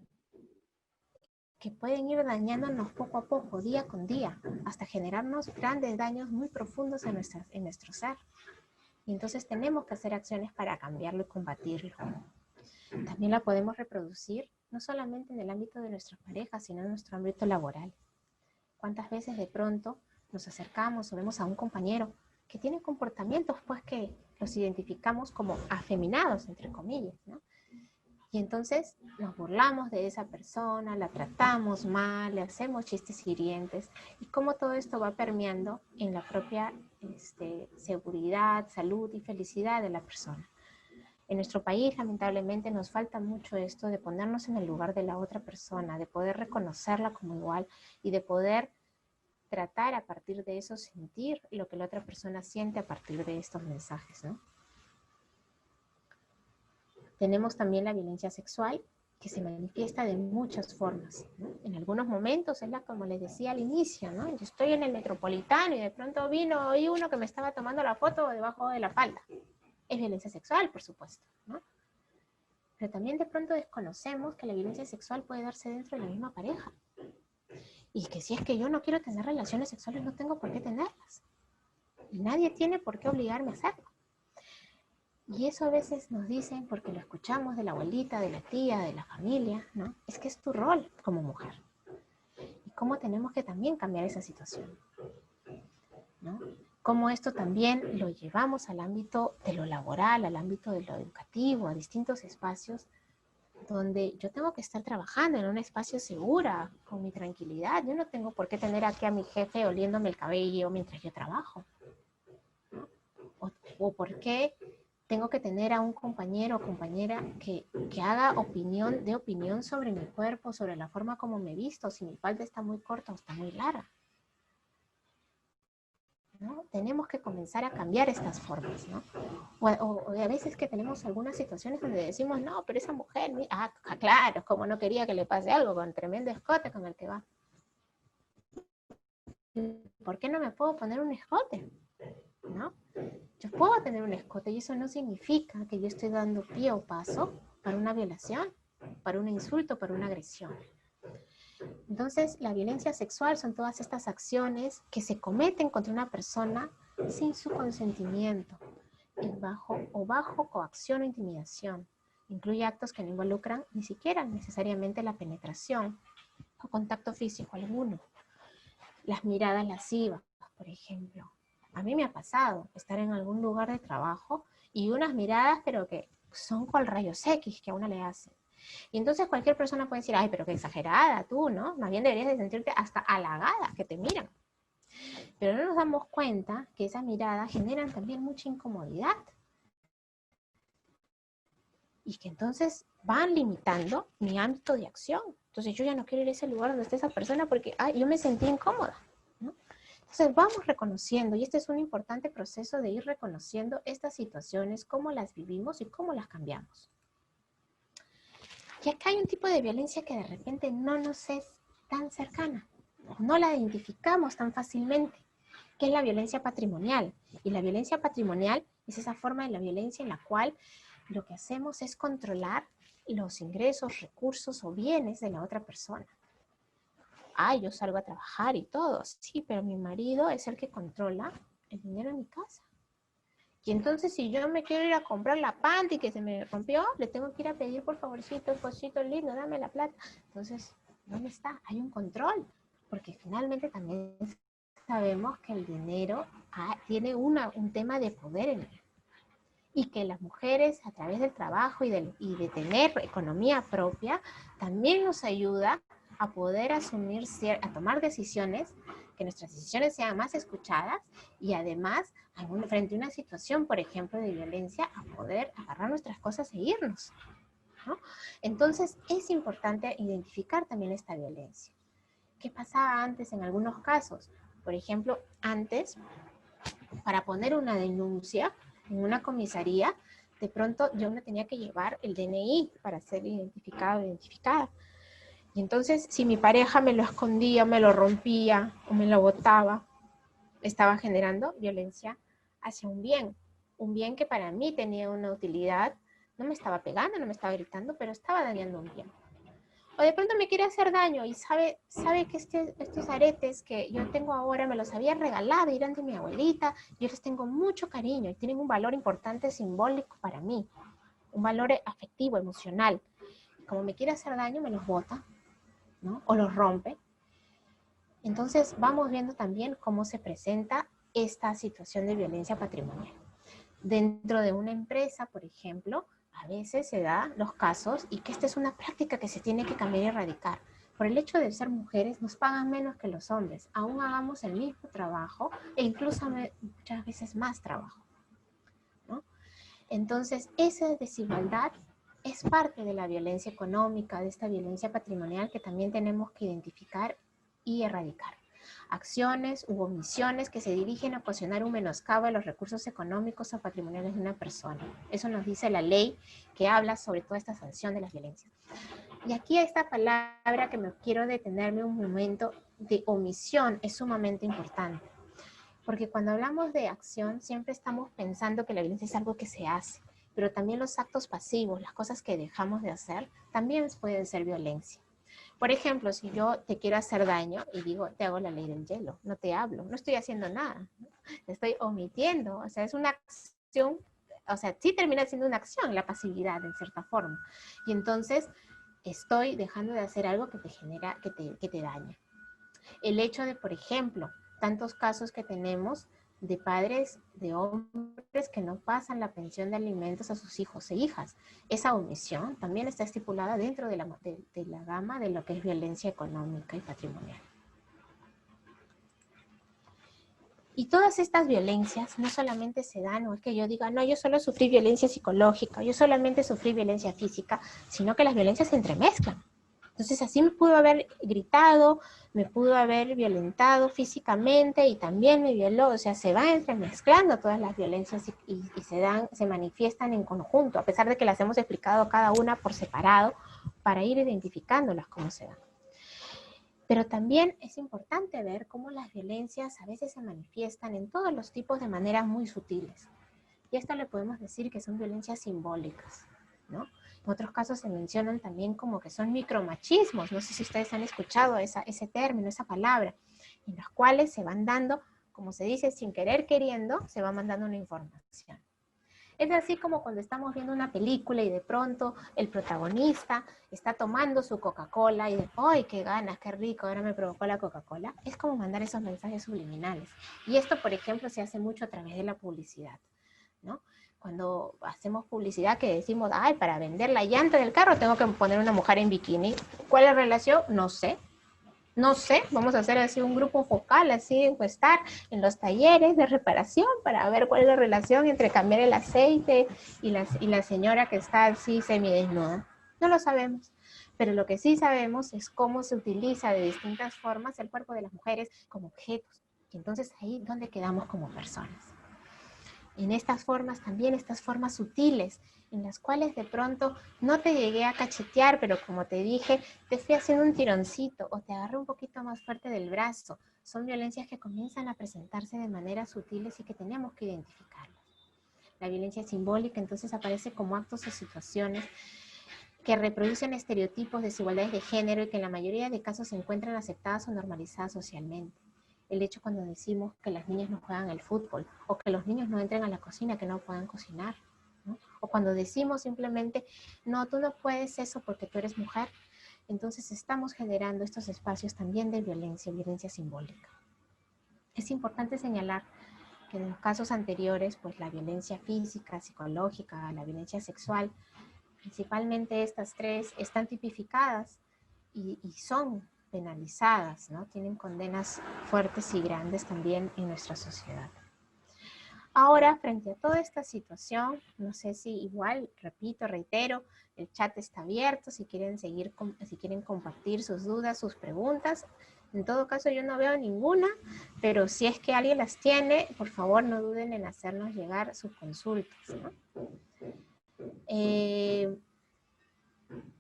Que pueden ir dañándonos poco a poco, día con día, hasta generarnos grandes daños muy profundos en nuestro ser. Y entonces tenemos que hacer acciones para cambiarlo y combatirlo. También la podemos reproducir no solamente en el ámbito de nuestra pareja, sino en nuestro ámbito laboral. ¿Cuántas veces de pronto nos acercamos o vemos a un compañero que tiene comportamientos pues que los identificamos como afeminados, entre comillas, ¿no? Y entonces nos burlamos de esa persona, la tratamos mal, le hacemos chistes hirientes, y cómo todo esto va permeando en la propia seguridad, salud y felicidad de la persona. En nuestro país, lamentablemente, nos falta mucho esto de ponernos en el lugar de la otra persona, de poder reconocerla como igual y de poder tratar a partir de eso, sentir lo que la otra persona siente a partir de estos mensajes, ¿no? Tenemos también la violencia sexual, que se manifiesta de muchas formas, ¿no? En algunos momentos es como les decía al inicio, ¿no? Yo estoy en el Metropolitano y de pronto oí uno que me estaba tomando la foto debajo de la falda. Es violencia sexual, por supuesto, ¿no? Pero también de pronto desconocemos que la violencia sexual puede darse dentro de la misma pareja. Y que si es que yo no quiero tener relaciones sexuales, no tengo por qué tenerlas. Y nadie tiene por qué obligarme a hacerlo. Y eso a veces nos dicen, porque lo escuchamos de la abuelita, de la tía, de la familia, ¿no? Es que es tu rol como mujer. Y cómo tenemos que también cambiar esa situación, ¿no? Cómo esto también lo llevamos al ámbito de lo laboral, al ámbito de lo educativo, a distintos espacios donde yo tengo que estar trabajando en un espacio segura, con mi tranquilidad. Yo no tengo por qué tener aquí a mi jefe oliéndome el cabello mientras yo trabajo, ¿no? O por qué tengo que tener a un compañero o compañera que haga opinión sobre mi cuerpo, sobre la forma como me visto, si mi falda está muy corta o está muy larga, ¿no? Tenemos que comenzar a cambiar estas formas, ¿no? O a veces que tenemos algunas situaciones donde decimos, no, pero esa mujer, claro, como no quería que le pase algo con tremendo escote con el que va. ¿Por qué no me puedo poner un escote? ¿no? Yo puedo tener un escote y eso no significa que yo estoy dando pie o paso para una violación, para un insulto, para una agresión. Entonces, la violencia sexual son todas estas acciones que se cometen contra una persona sin su consentimiento, bajo coacción o intimidación. Incluye actos que no involucran ni siquiera necesariamente la penetración o contacto físico alguno. Las miradas lascivas, por ejemplo. A mí me ha pasado estar en algún lugar de trabajo y unas miradas, pero que son con rayos X que a una le hacen. Y entonces cualquier persona puede decir, ay, pero qué exagerada tú, ¿no? Más bien deberías de sentirte hasta halagada que te miran. Pero no nos damos cuenta que esas miradas generan también mucha incomodidad. Y que entonces van limitando mi ámbito de acción. Entonces yo ya no quiero ir a ese lugar donde está esa persona porque yo me sentí incómoda, ¿no? Entonces vamos reconociendo, y este es un importante proceso de ir reconociendo estas situaciones, cómo las vivimos y cómo las cambiamos. Y acá hay un tipo de violencia que de repente no nos es tan cercana, no la identificamos tan fácilmente, que es la violencia patrimonial. Y la violencia patrimonial es esa forma de la violencia en la cual lo que hacemos es controlar los ingresos, recursos o bienes de la otra persona. Yo salgo a trabajar y todo, sí, pero mi marido es el que controla el dinero en mi casa. Y entonces si yo me quiero ir a comprar la panty que se me rompió, le tengo que ir a pedir por favorcito, esposito lindo, dame la plata. Entonces, ¿dónde está? Hay un control, porque finalmente también sabemos que el dinero tiene un tema de poder en él. Y que las mujeres a través del trabajo y de tener economía propia, también nos ayuda a poder asumir, a tomar decisiones, que nuestras decisiones sean más escuchadas y además, frente a una situación, por ejemplo, de violencia, a poder agarrar nuestras cosas e irnos, ¿no? Entonces, es importante identificar también esta violencia. ¿Qué pasaba antes en algunos casos? Por ejemplo, antes, para poner una denuncia en una comisaría, de pronto yo me tenía que llevar el DNI para ser identificado o identificada. Y entonces, si mi pareja me lo escondía, me lo rompía o me lo botaba, estaba generando violencia hacia un bien que para mí tenía una utilidad, no me estaba pegando, no me estaba gritando, pero estaba dañando un bien. O de pronto me quiere hacer daño y sabe que estos aretes que yo tengo ahora me los había regalado, eran de mi abuelita, yo les tengo mucho cariño y tienen un valor importante simbólico para mí, un valor afectivo, emocional. Como me quiere hacer daño, me los bota, ¿no? O los rompe. Entonces vamos viendo también cómo se presenta esta situación de violencia patrimonial. Dentro de una empresa, por ejemplo, a veces se da los casos y que esta es una práctica que se tiene que cambiar y erradicar. Por el hecho de ser mujeres nos pagan menos que los hombres, aún hagamos el mismo trabajo e incluso muchas veces más trabajo, ¿no? Entonces esa desigualdad es parte de la violencia económica, de esta violencia patrimonial que también tenemos que identificar y erradicar. Acciones u omisiones que se dirigen a ocasionar un menoscabo de los recursos económicos o patrimoniales de una persona. Eso nos dice la ley que habla sobre toda esta sanción de las violencias. Y aquí esta palabra que me quiero detenerme un momento de omisión es sumamente importante. Porque cuando hablamos de acción siempre estamos pensando que la violencia es algo que se hace, pero también los actos pasivos, las cosas que dejamos de hacer, también pueden ser violencia. Por ejemplo, si yo te quiero hacer daño y digo, te hago la ley del hielo, no te hablo, no estoy haciendo nada, ¿no? Estoy omitiendo, o sea, es una acción, o sea, sí termina siendo una acción, la pasividad en cierta forma. Y entonces estoy dejando de hacer algo que te genera, que te daña. El hecho de, por ejemplo, tantos casos que tenemos de padres, de hombres que no pasan la pensión de alimentos a sus hijos e hijas. Esa omisión también está estipulada dentro de la gama de lo que es violencia económica y patrimonial. Y todas estas violencias no solamente se dan, no es que yo diga, no, yo solo sufrí violencia psicológica, yo solamente sufrí violencia física, sino que las violencias se entremezclan. Entonces así me pudo haber gritado, me pudo haber violentado físicamente y también me violó, o sea, se van entremezclando todas las violencias y se manifiestan en conjunto, a pesar de que las hemos explicado cada una por separado para ir identificándolas cómo se dan. Pero también es importante ver cómo las violencias a veces se manifiestan en todos los tipos de maneras muy sutiles. Y esto le podemos decir que son violencias simbólicas, ¿no? En otros casos se mencionan también como que son micromachismos, no sé si ustedes han escuchado ese término, esa palabra, en los cuales se van dando, como se dice, sin querer queriendo, se va mandando una información. Es así como cuando estamos viendo una película y de pronto el protagonista está tomando su Coca-Cola y de, ¡ay, qué ganas, qué rico, ahora me provocó la Coca-Cola! Es como mandar esos mensajes subliminales. Y esto, por ejemplo, se hace mucho a través de la publicidad, ¿no? Cuando hacemos publicidad que decimos, ay, para vender la llanta del carro tengo que poner una mujer en bikini. ¿Cuál es la relación? No sé. No sé, vamos a hacer así un grupo focal, así encuestar en los talleres de reparación para ver cuál es la relación entre cambiar el aceite y la señora que está así semidesnuda. No lo sabemos, pero lo que sí sabemos es cómo se utiliza de distintas formas el cuerpo de las mujeres como objetos. Y entonces ahí es donde quedamos como personas. En estas formas también, estas formas sutiles, en las cuales de pronto no te llegué a cachetear, pero como te dije, te fui haciendo un tironcito o te agarré un poquito más fuerte del brazo. Son violencias que comienzan a presentarse de maneras sutiles y que tenemos que identificarlas. La violencia simbólica entonces aparece como actos o situaciones que reproducen estereotipos, desigualdades de género y que en la mayoría de casos se encuentran aceptadas o normalizadas socialmente. El hecho cuando decimos que las niñas no juegan al fútbol, o que los niños no entren a la cocina, que no puedan cocinar, ¿no? O cuando decimos simplemente, no, tú no puedes eso porque tú eres mujer, entonces estamos generando estos espacios también de violencia, violencia simbólica. Es importante señalar que en los casos anteriores, pues la violencia física, psicológica, la violencia sexual, principalmente estas tres, están tipificadas y son penalizadas, ¿no? Tienen condenas fuertes y grandes también en nuestra sociedad. Ahora, frente a toda esta situación, no sé si igual, repito, reitero, el chat está abierto, si quieren si quieren compartir sus dudas, sus preguntas. En todo caso, yo no veo ninguna, pero si es que alguien las tiene, por favor, no duden en hacernos llegar sus consultas, ¿no?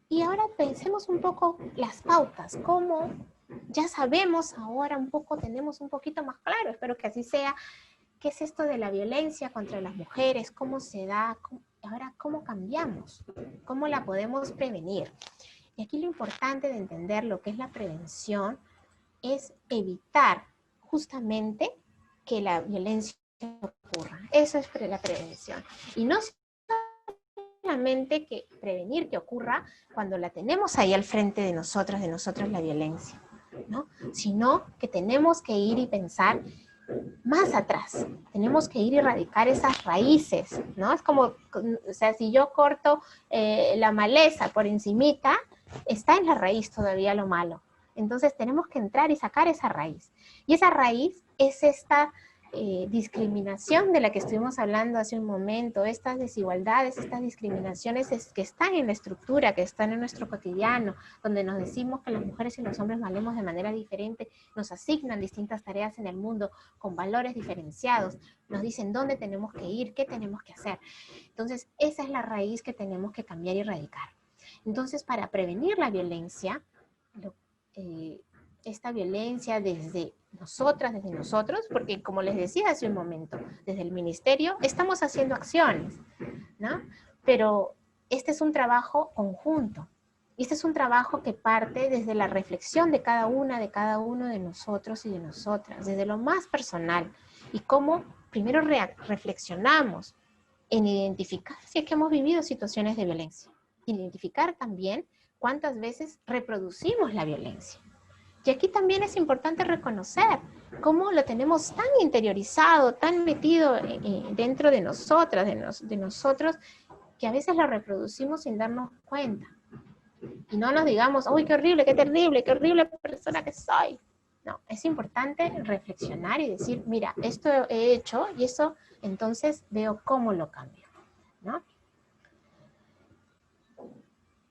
Y ahora pensemos un poco las pautas, cómo ya sabemos ahora un poco, tenemos un poquito más claro, espero que así sea, qué es esto de la violencia contra las mujeres, cómo se da, ahora cómo cambiamos, cómo la podemos prevenir. Y aquí lo importante de entender lo que es la prevención es evitar justamente que la violencia ocurra. Eso es la prevención. Y no solamente que prevenir que ocurra cuando la tenemos ahí al frente de nosotros la violencia, ¿no? Sino que tenemos que ir y pensar más atrás, tenemos que ir y erradicar esas raíces, ¿no? Es como, o sea, si yo corto la maleza por encimita, está en la raíz todavía lo malo. Entonces tenemos que entrar y sacar esa raíz. Y esa raíz es esta discriminación de la que estuvimos hablando hace un momento, estas desigualdades, estas discriminaciones que están en la estructura, que están en nuestro cotidiano, donde nos decimos que las mujeres y los hombres valemos de manera diferente, nos asignan distintas tareas en el mundo con valores diferenciados, nos dicen dónde tenemos que ir, qué tenemos que hacer. Entonces, esa es la raíz que tenemos que cambiar y erradicar. Entonces, para prevenir la violencia, esta violencia desde nosotras, desde nosotros, porque como les decía hace un momento, desde el ministerio estamos haciendo acciones, ¿no? Pero este es un trabajo conjunto. Y este es un trabajo que parte desde la reflexión de cada una, de cada uno de nosotros y de nosotras, desde lo más personal. Y cómo primero reflexionamos en identificar si es que hemos vivido situaciones de violencia. Identificar también cuántas veces reproducimos la violencia. Y aquí también es importante reconocer cómo lo tenemos tan interiorizado, tan metido dentro de nosotras, de nosotros, que a veces lo reproducimos sin darnos cuenta. Y no nos digamos, uy, qué horrible persona que soy. No, es importante reflexionar y decir, mira, esto he hecho y eso entonces veo cómo lo cambio, ¿no?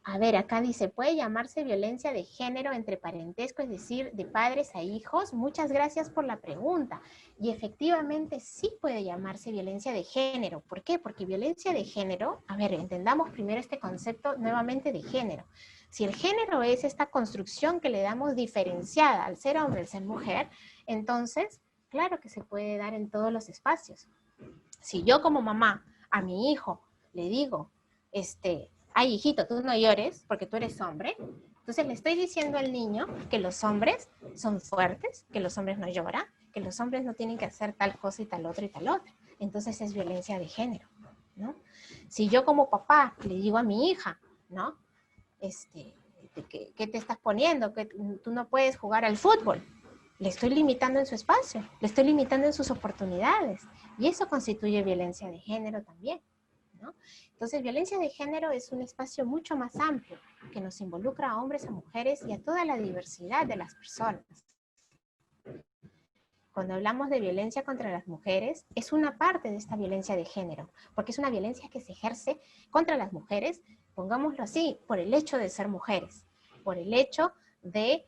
A ver, acá dice, ¿puede llamarse violencia de género entre parentesco, es decir, de padres a hijos? Muchas gracias por la pregunta. Y efectivamente sí puede llamarse violencia de género. ¿Por qué? Porque violencia de género, a ver, entendamos primero este concepto nuevamente de género. Si el género es esta construcción que le damos diferenciada al ser hombre, al ser mujer, entonces, claro que se puede dar en todos los espacios. Si yo como mamá a mi hijo le digo, ay hijito, tú no llores porque tú eres hombre, entonces le estoy diciendo al niño que los hombres son fuertes, que los hombres no lloran, que los hombres no tienen que hacer tal cosa y tal otra y tal otra. Entonces es violencia de género, ¿no? Si yo como papá le digo a mi hija, ¿no? ¿Qué te estás poniendo? Que tú no puedes jugar al fútbol. Le estoy limitando en su espacio, le estoy limitando en sus oportunidades. Y eso constituye violencia de género también, ¿no? Entonces, violencia de género es un espacio mucho más amplio que nos involucra a hombres, a mujeres y a toda la diversidad de las personas. Cuando hablamos de violencia contra las mujeres, es una parte de esta violencia de género, porque es una violencia que se ejerce contra las mujeres, pongámoslo así, por el hecho de ser mujeres, por el hecho de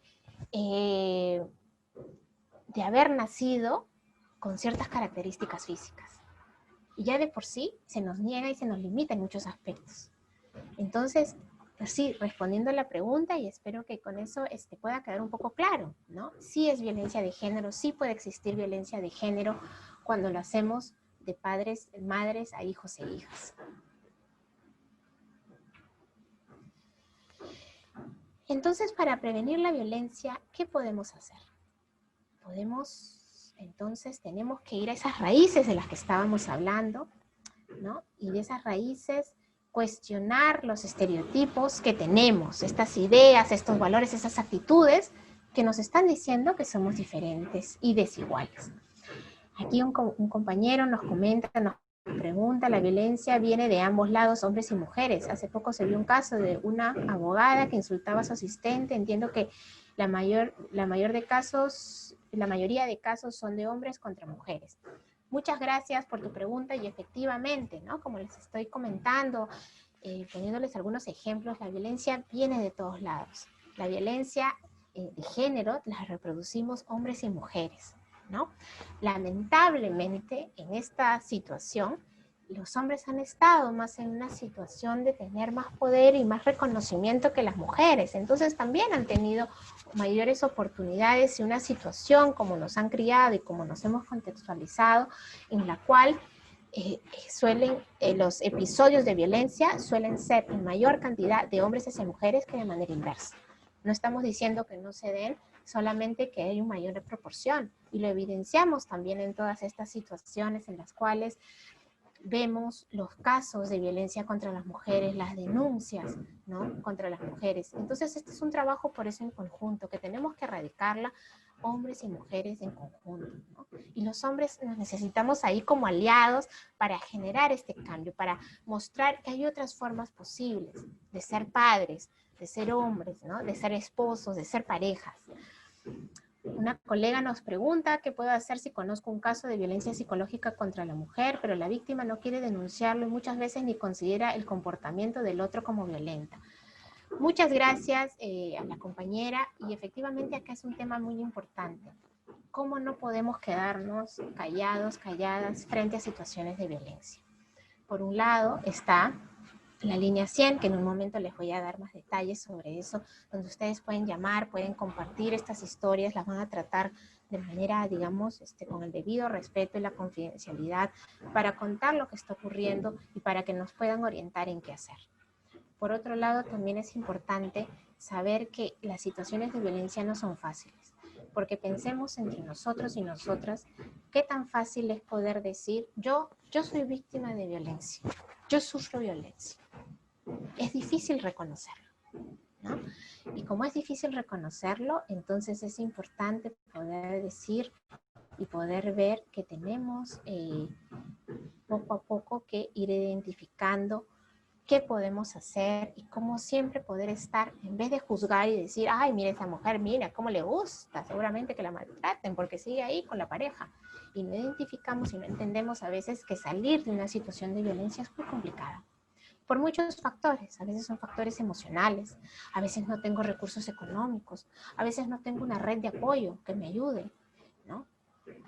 haber nacido con ciertas características físicas. Y ya de por sí se nos niega y se nos limita en muchos aspectos. Entonces, pues sí, respondiendo a la pregunta, y espero que con eso pueda quedar un poco claro, ¿no? Sí es violencia de género, sí puede existir violencia de género cuando lo hacemos de padres, madres a hijos e hijas. Entonces, para prevenir la violencia, ¿qué podemos hacer? Tenemos que ir a esas raíces de las que estábamos hablando, ¿no? Y de esas raíces cuestionar los estereotipos que tenemos, estas ideas, estos valores, esas actitudes que nos están diciendo que somos diferentes y desiguales. Aquí un compañero nos comenta, nos pregunta, la violencia viene de ambos lados, hombres y mujeres. Hace poco se vio un caso de una abogada que insultaba a su asistente. Entiendo que la mayoría de casos son de hombres contra mujeres. Muchas gracias por tu pregunta y efectivamente, ¿no? Como les estoy comentando, poniéndoles algunos ejemplos, la violencia viene de todos lados. La violencia de género la reproducimos hombres y mujeres, ¿no? Lamentablemente, en esta situación, los hombres han estado más en una situación de tener más poder y más reconocimiento que las mujeres. Entonces también han tenido mayores oportunidades y una situación como nos han criado y como nos hemos contextualizado, en la cual los episodios de violencia suelen ser en mayor cantidad de hombres hacia mujeres que de manera inversa. No estamos diciendo que no se den, solamente que hay una mayor proporción. Y lo evidenciamos también en todas estas situaciones en las cuales vemos los casos de violencia contra las mujeres, las denuncias, ¿no?, contra las mujeres. Entonces, este es un trabajo por eso en conjunto, que tenemos que erradicarla hombres y mujeres en conjunto, ¿no? Y los hombres nos necesitamos ahí como aliados para generar este cambio, para mostrar que hay otras formas posibles de ser padres, de ser hombres, ¿no?, de ser esposos, de ser parejas. Una colega nos pregunta qué puedo hacer si conozco un caso de violencia psicológica contra la mujer, pero la víctima no quiere denunciarlo y muchas veces ni considera el comportamiento del otro como violenta. Muchas gracias a la compañera, y efectivamente acá es un tema muy importante. ¿Cómo no podemos quedarnos callados, calladas frente a situaciones de violencia? Por un lado está la línea 100, que en un momento les voy a dar más detalles sobre eso, donde ustedes pueden llamar, pueden compartir estas historias, las van a tratar de manera, digamos, con el debido respeto y la confidencialidad, para contar lo que está ocurriendo y para que nos puedan orientar en qué hacer. Por otro lado, también es importante saber que las situaciones de violencia no son fáciles, porque pensemos entre nosotros y nosotras, qué tan fácil es poder decir, yo soy víctima de violencia, yo sufro violencia. Es difícil reconocerlo, ¿no? Y como es difícil reconocerlo, entonces es importante poder decir y poder ver que tenemos poco a poco que ir identificando qué podemos hacer y cómo siempre poder estar, en vez de juzgar y decir, ay, mira esa mujer, mira cómo le gusta, seguramente que la maltraten porque sigue ahí con la pareja. Y no identificamos y no entendemos a veces que salir de una situación de violencia es muy complicada. Por muchos factores, a veces son factores emocionales, a veces no tengo recursos económicos, a veces no tengo una red de apoyo que me ayude, ¿no?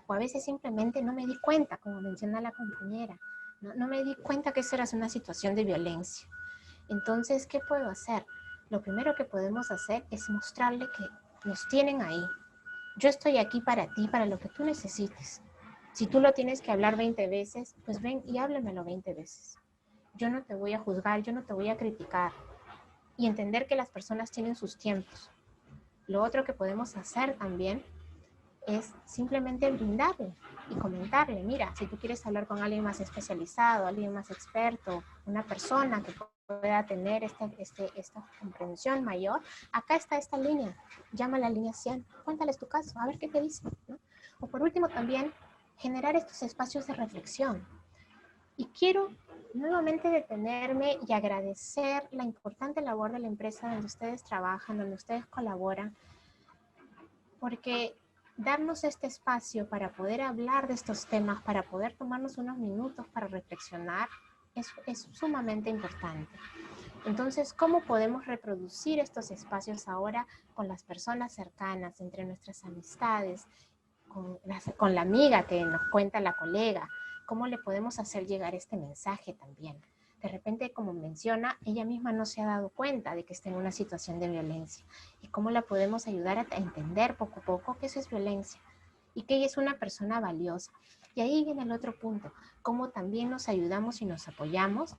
O a veces simplemente no me di cuenta, como menciona la compañera, no me di cuenta que eso era una situación de violencia. Entonces, ¿qué puedo hacer? lo primero que podemos hacer es mostrarle que nos tienen ahí. Yo estoy aquí para ti, para lo que tú necesites. Si tú lo tienes que hablar 20 veces, pues ven y háblamelo 20 veces. Yo no te voy a juzgar, yo no te voy a criticar. Y entender que las personas tienen sus tiempos. Lo otro que podemos hacer también es simplemente brindarle y comentarle, mira, si tú quieres hablar con alguien más especializado, alguien más experto, una persona que pueda tener esta comprensión mayor, acá está esta línea, llama a la línea 100, cuéntales tu caso, a ver qué te dicen, ¿no? O por último también, generar estos espacios de reflexión. Y quiero nuevamente detenerme y agradecer la importante labor de la empresa donde ustedes trabajan, donde ustedes colaboran, porque darnos este espacio para poder hablar de estos temas, para poder tomarnos unos minutos para reflexionar, es sumamente importante. Entonces, ¿cómo podemos reproducir estos espacios ahora con las personas cercanas, entre nuestras amistades, con la amiga que nos cuenta la colega? ¿Cómo le podemos hacer llegar este mensaje también? De repente, como menciona, ella misma no se ha dado cuenta de que está en una situación de violencia. ¿Y cómo la podemos ayudar a entender poco a poco que eso es violencia? Y que ella es una persona valiosa. Y ahí viene el otro punto, cómo también nos ayudamos y nos apoyamos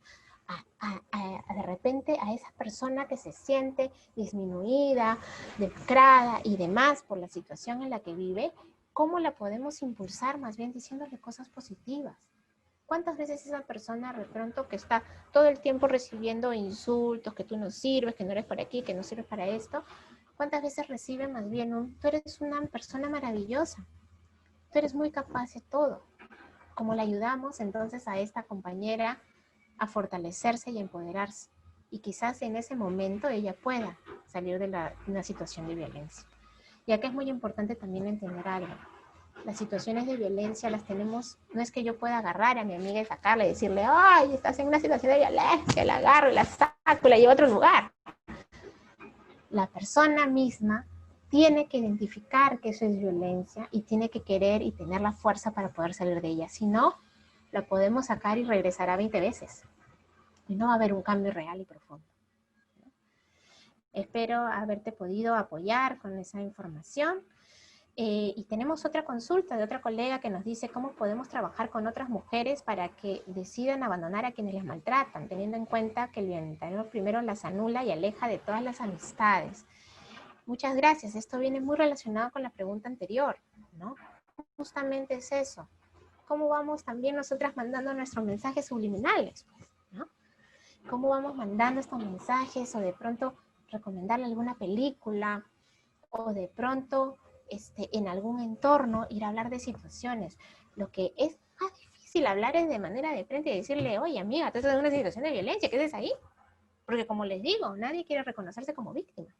de repente a esa persona que se siente disminuida, demacrada y demás por la situación en la que vive, ¿cómo la podemos impulsar más bien diciéndole cosas positivas? ¿Cuántas veces esa persona de pronto que está todo el tiempo recibiendo insultos, que tú no sirves, que no eres para aquí, que no sirves para esto? ¿Cuántas veces recibe más bien tú eres una persona maravillosa, tú eres muy capaz de todo? ¿Cómo le ayudamos entonces a esta compañera a fortalecerse y empoderarse? Y quizás en ese momento ella pueda salir de una situación de violencia. Y acá es muy importante también entender algo. Las situaciones de violencia las tenemos, no es que yo pueda agarrar a mi amiga y sacarla y decirle, ay, estás en una situación de violencia, la agarro y la saco y la llevo a otro lugar. La persona misma tiene que identificar que eso es violencia y tiene que querer y tener la fuerza para poder salir de ella. Si no, la podemos sacar y regresará 20 veces. Y no va a haber un cambio real y profundo. Espero haberte podido apoyar con esa información. Y tenemos otra consulta de otra colega que nos dice cómo podemos trabajar con otras mujeres para que decidan abandonar a quienes les maltratan, teniendo en cuenta que el violentador primero las anula y aleja de todas las amistades. Muchas gracias. Esto viene muy relacionado con la pregunta anterior, ¿no? Justamente es eso. ¿Cómo vamos también nosotras mandando nuestros mensajes subliminales, ¿no? ¿Cómo vamos mandando estos mensajes o de pronto recomendarle alguna película o de pronto en algún entorno ir a hablar de situaciones? Lo que es más difícil hablar es de manera de frente y decirle, oye amiga, tú estás en una situación de violencia, ¿qué haces ahí? Porque como les digo, nadie quiere reconocerse como víctima.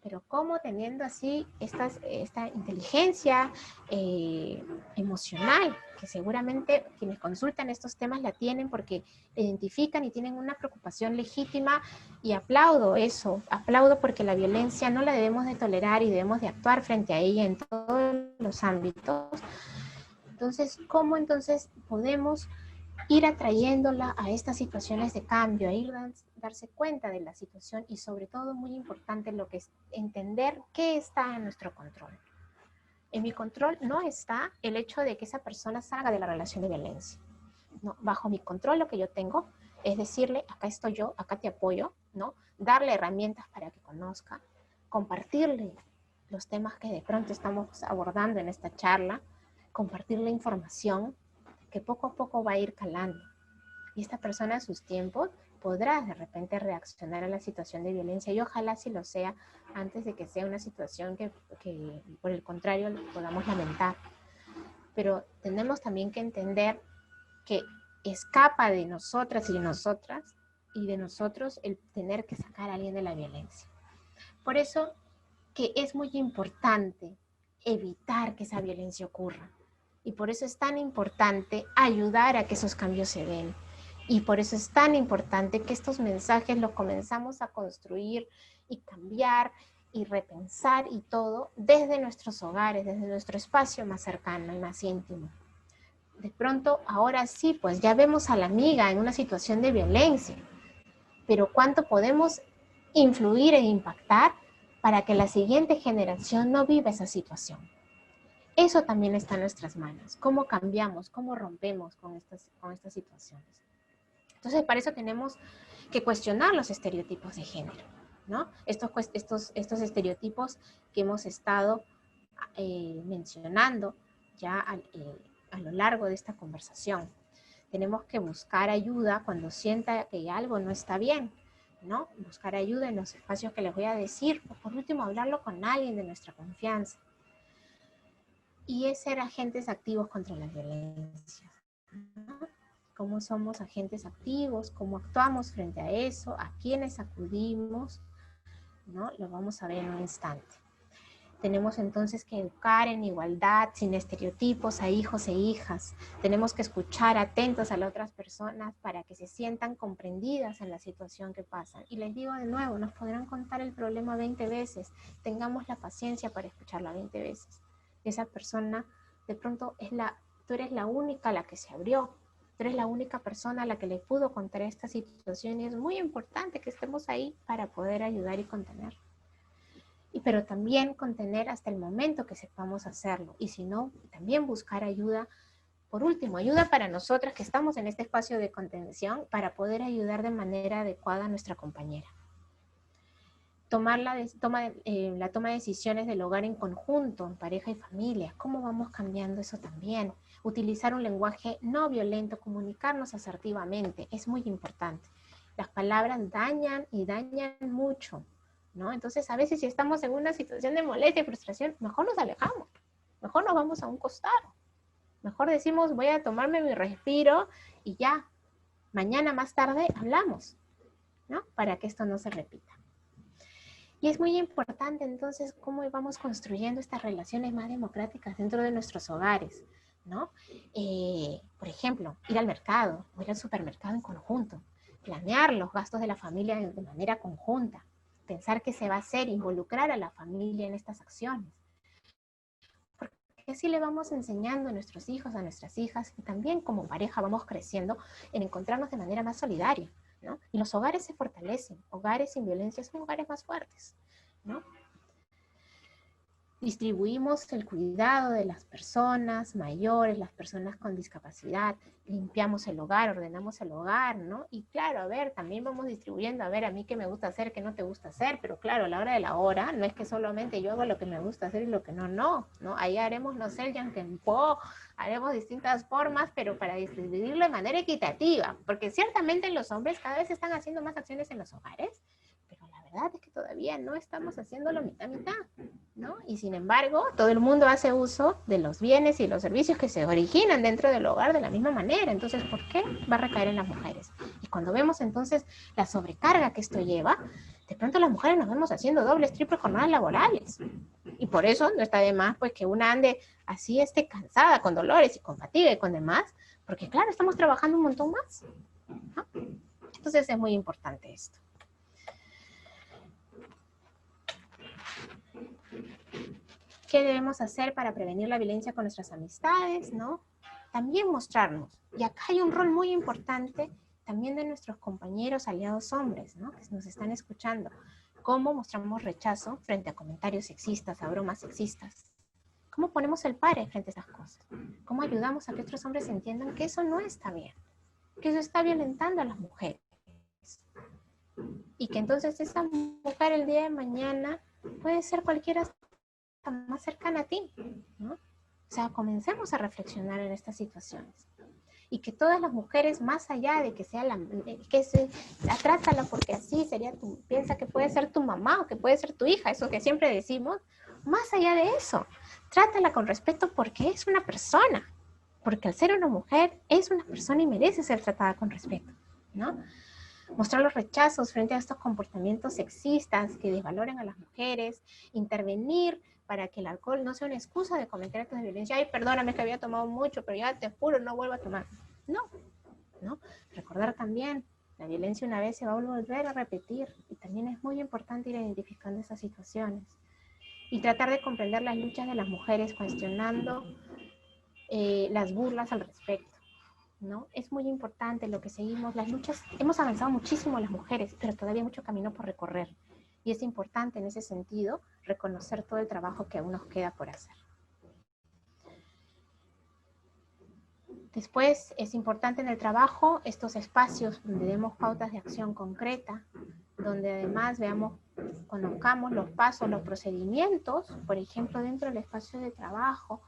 Pero cómo teniendo así esta inteligencia emocional, que seguramente quienes consultan estos temas la tienen porque identifican y tienen una preocupación legítima, y aplaudo eso, aplaudo porque la violencia no la debemos de tolerar y debemos de actuar frente a ella en todos los ámbitos. Entonces, ¿cómo entonces podemos ir atrayéndola a estas situaciones de cambio, a ir darse cuenta de la situación y sobre todo, muy importante, lo que es entender qué está en nuestro control? En mi control no está el hecho de que esa persona salga de la relación de violencia. No, bajo mi control lo que yo tengo es decirle, acá estoy yo, acá te apoyo, ¿no? Darle herramientas para que conozca, compartirle los temas que de pronto estamos abordando en esta charla, compartirle información que poco a poco va a ir calando. Y esta persona a sus tiempos podrá de repente reaccionar a la situación de violencia, y ojalá sí lo sea antes de que sea una situación que por el contrario podamos lamentar. Pero tenemos también que entender que escapa de nosotras y de nosotras y de nosotros el tener que sacar a alguien de la violencia. Por eso que es muy importante evitar que esa violencia ocurra. Y por eso es tan importante ayudar a que esos cambios se den. Y por eso es tan importante que estos mensajes los comenzamos a construir y cambiar y repensar y todo desde nuestros hogares, desde nuestro espacio más cercano y más íntimo. De pronto, ahora sí, pues ya vemos a la amiga en una situación de violencia, pero ¿cuánto podemos influir e impactar para que la siguiente generación no viva esa situación. Eso también está en nuestras manos. ¿Cómo cambiamos? ¿Cómo rompemos con estas situaciones? Entonces, para eso tenemos que cuestionar los estereotipos de género, ¿no? Estos estereotipos que hemos estado mencionando ya a lo largo de esta conversación. Tenemos que buscar ayuda cuando sienta que algo no está bien, ¿no? Buscar ayuda en los espacios que les voy a decir, o por último hablarlo con alguien de nuestra confianza. Y es ser agentes activos contra la violencia, ¿no? Cómo somos agentes activos, cómo actuamos frente a eso, a quiénes acudimos, ¿no? Lo vamos a ver en un instante. Tenemos entonces que educar en igualdad, sin estereotipos, a hijos e hijas. Tenemos que escuchar atentos a las otras personas para que se sientan comprendidas en la situación que pasan. Y les digo de nuevo, nos podrán contar el problema 20 veces. Tengamos la paciencia para escucharla 20 veces. Esa persona, de pronto, tú eres la única a la que se abrió. Tú eres la única persona a la que le pudo contar esta situación y es muy importante que estemos ahí para poder ayudar y contener. Pero también contener hasta el momento que sepamos hacerlo. Y si no, también buscar ayuda. Por último, ayuda para nosotras que estamos en este espacio de contención para poder ayudar de manera adecuada a nuestra compañera. Tomar la toma de decisiones del hogar en conjunto, en pareja y familia. ¿Cómo vamos cambiando eso también? Utilizar un lenguaje no violento, comunicarnos asertivamente. Es muy importante. Las palabras dañan y dañan mucho, ¿no? Entonces, a veces si estamos en una situación de molestia y frustración, mejor nos alejamos. Mejor nos vamos a un costado. Mejor decimos, voy a tomarme mi respiro y ya. Mañana más tarde hablamos, ¿no? Para que esto no se repita. Y es muy importante entonces cómo vamos construyendo estas relaciones más democráticas dentro de nuestros hogares, ¿no? Por ejemplo, ir al mercado o ir al supermercado en conjunto, planear los gastos de la familia de manera conjunta, pensar qué se va a hacer, involucrar a la familia en estas acciones. Porque así le vamos enseñando a nuestros hijos, a nuestras hijas, y también como pareja vamos creciendo en encontrarnos de manera más solidaria, ¿no? Y los hogares se fortalecen. Hogares sin violencia son hogares más fuertes, ¿no? Distribuimos el cuidado de las personas mayores, las personas con discapacidad, limpiamos el hogar, ordenamos el hogar, ¿no? Y claro, a ver, también vamos distribuyendo, a ver, a mí qué me gusta hacer, qué no te gusta hacer, pero claro, a la hora de la hora, no es que solamente yo hago lo que me gusta hacer y lo que no, ¿no? Ahí haremos, no sé, el yanquempo, haremos distintas formas, pero para distribuirlo de manera equitativa, porque ciertamente los hombres cada vez están haciendo más acciones en los hogares, pero la verdad es que todavía no estamos haciéndolo mitad, ¿no? Y sin embargo, todo el mundo hace uso de los bienes y los servicios que se originan dentro del hogar de la misma manera. Entonces, ¿por qué va a recaer en las mujeres? Y cuando vemos entonces la sobrecarga que esto lleva, de pronto las mujeres nos vemos haciendo dobles, triples jornadas laborales. Y por eso no está de más pues que una ande así esté cansada, con dolores y con fatiga y con demás, porque claro, estamos trabajando un montón más, ¿no? Entonces es muy importante esto. ¿Qué debemos hacer para prevenir la violencia con nuestras amistades, no? También mostrarnos. Y acá hay un rol muy importante también de nuestros compañeros aliados hombres, ¿no? Que nos están escuchando. ¿Cómo mostramos rechazo frente a comentarios sexistas, a bromas sexistas? ¿Cómo ponemos el pare frente a estas cosas? ¿Cómo ayudamos a que otros hombres entiendan que eso no está bien? Que eso está violentando a las mujeres. Y que entonces esa mujer el día de mañana puede ser cualquiera más cercana a ti, ¿no? O sea, comencemos a reflexionar en estas situaciones. Y que todas las mujeres, más allá de que sea trátala porque así sería piensa que puede ser tu mamá o que puede ser tu hija, eso que siempre decimos, más allá de eso, trátala con respeto porque es una persona, porque al ser una mujer es una persona y merece ser tratada con respeto, ¿no? Mostrar los rechazos frente a estos comportamientos sexistas que desvaloran a las mujeres, intervenir para que el alcohol no sea una excusa de cometer actos de violencia. Ay, perdóname que había tomado mucho, pero ya te juro, no vuelvo a tomar. No. Recordar también, la violencia una vez se va a volver a repetir y también es muy importante ir identificando esas situaciones y tratar de comprender las luchas de las mujeres cuestionando las burlas al respecto. ¿no? Es muy importante lo que seguimos, las luchas, hemos avanzado muchísimo las mujeres, pero todavía hay mucho camino por recorrer. Y es importante en ese sentido reconocer todo el trabajo que aún nos queda por hacer. Después es importante en el trabajo estos espacios donde demos pautas de acción concreta, donde además conozcamos los pasos, los procedimientos, por ejemplo, dentro del espacio de trabajo,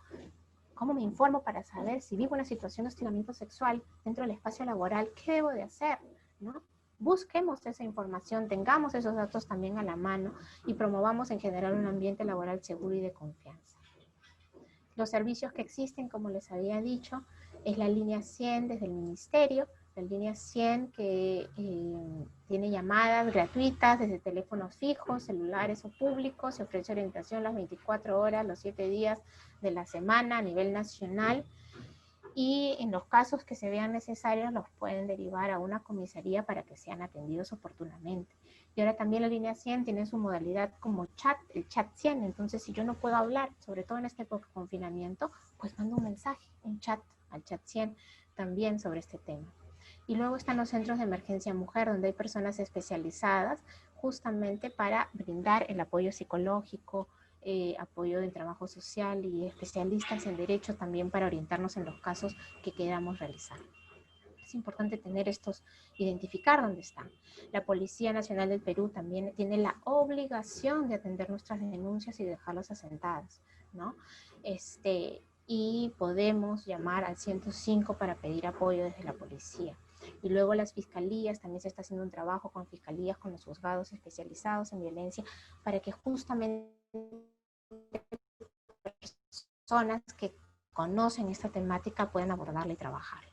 cómo me informo para saber si vivo una situación de hostigamiento sexual dentro del espacio laboral, qué debo de hacer, ¿no? Busquemos esa información, tengamos esos datos también a la mano y promovamos en general un ambiente laboral seguro y de confianza. Los servicios que existen, como les había dicho, es la línea 100 desde el Ministerio, la línea 100 que tiene llamadas gratuitas desde teléfonos fijos, celulares o públicos, se ofrece orientación las 24 horas, los 7 días de la semana a nivel nacional, y en los casos que se vean necesarios los pueden derivar a una comisaría para que sean atendidos oportunamente. Y ahora también la línea 100 tiene su modalidad como chat, el chat 100, entonces si yo no puedo hablar, sobre todo en esta época de confinamiento, pues mando un mensaje, un chat, al chat 100 también sobre este tema. Y luego están los centros de emergencia mujer, donde hay personas especializadas justamente para brindar el apoyo psicológico, apoyo del trabajo social y especialistas en derecho también para orientarnos en los casos que queramos realizar. Es importante tener estos, identificar dónde están. La Policía Nacional del Perú también tiene la obligación de atender nuestras denuncias y dejarlas asentadas, ¿no? Y podemos llamar al 105 para pedir apoyo desde la policía. Y luego las fiscalías, también se está haciendo un trabajo con fiscalías, con los juzgados especializados en violencia, para que justamente personas que conocen esta temática puedan abordarla y trabajarla.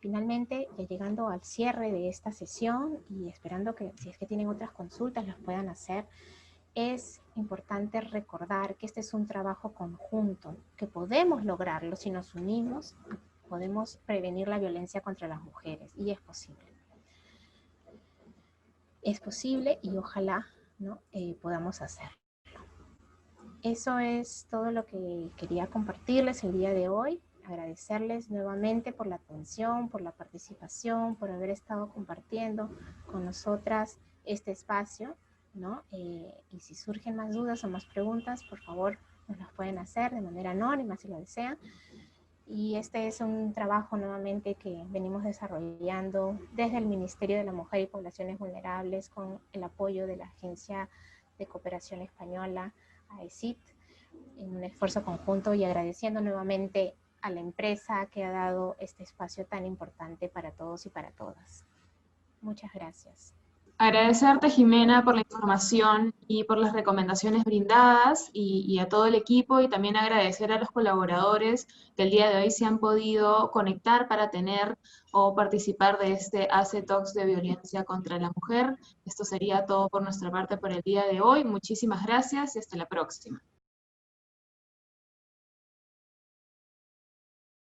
Finalmente, ya llegando al cierre de esta sesión y esperando que si es que tienen otras consultas las puedan hacer, es importante recordar que este es un trabajo conjunto, que podemos lograrlo si nos unimos, podemos prevenir la violencia contra las mujeres y es posible. Es posible y ojalá, ¿no? Podamos hacerlo. Eso es todo lo que quería compartirles el día de hoy. Agradecerles nuevamente por la atención, por la participación, por haber estado compartiendo con nosotras este espacio, ¿no? Y si surgen más dudas o más preguntas, por favor, nos las pueden hacer de manera anónima si lo desean. Y este es un trabajo nuevamente que venimos desarrollando desde el Ministerio de la Mujer y Poblaciones Vulnerables con el apoyo de la Agencia de Cooperación Española, AECIT, en un esfuerzo conjunto y agradeciendo nuevamente a la empresa que ha dado este espacio tan importante para todos y para todas. Muchas gracias. Agradecerte, Jimena, por la información y por las recomendaciones brindadas y a todo el equipo, y también agradecer a los colaboradores que el día de hoy se han podido conectar para tener o participar de este AC Talks de violencia contra la mujer. Esto sería todo por nuestra parte por el día de hoy. Muchísimas gracias y hasta la próxima.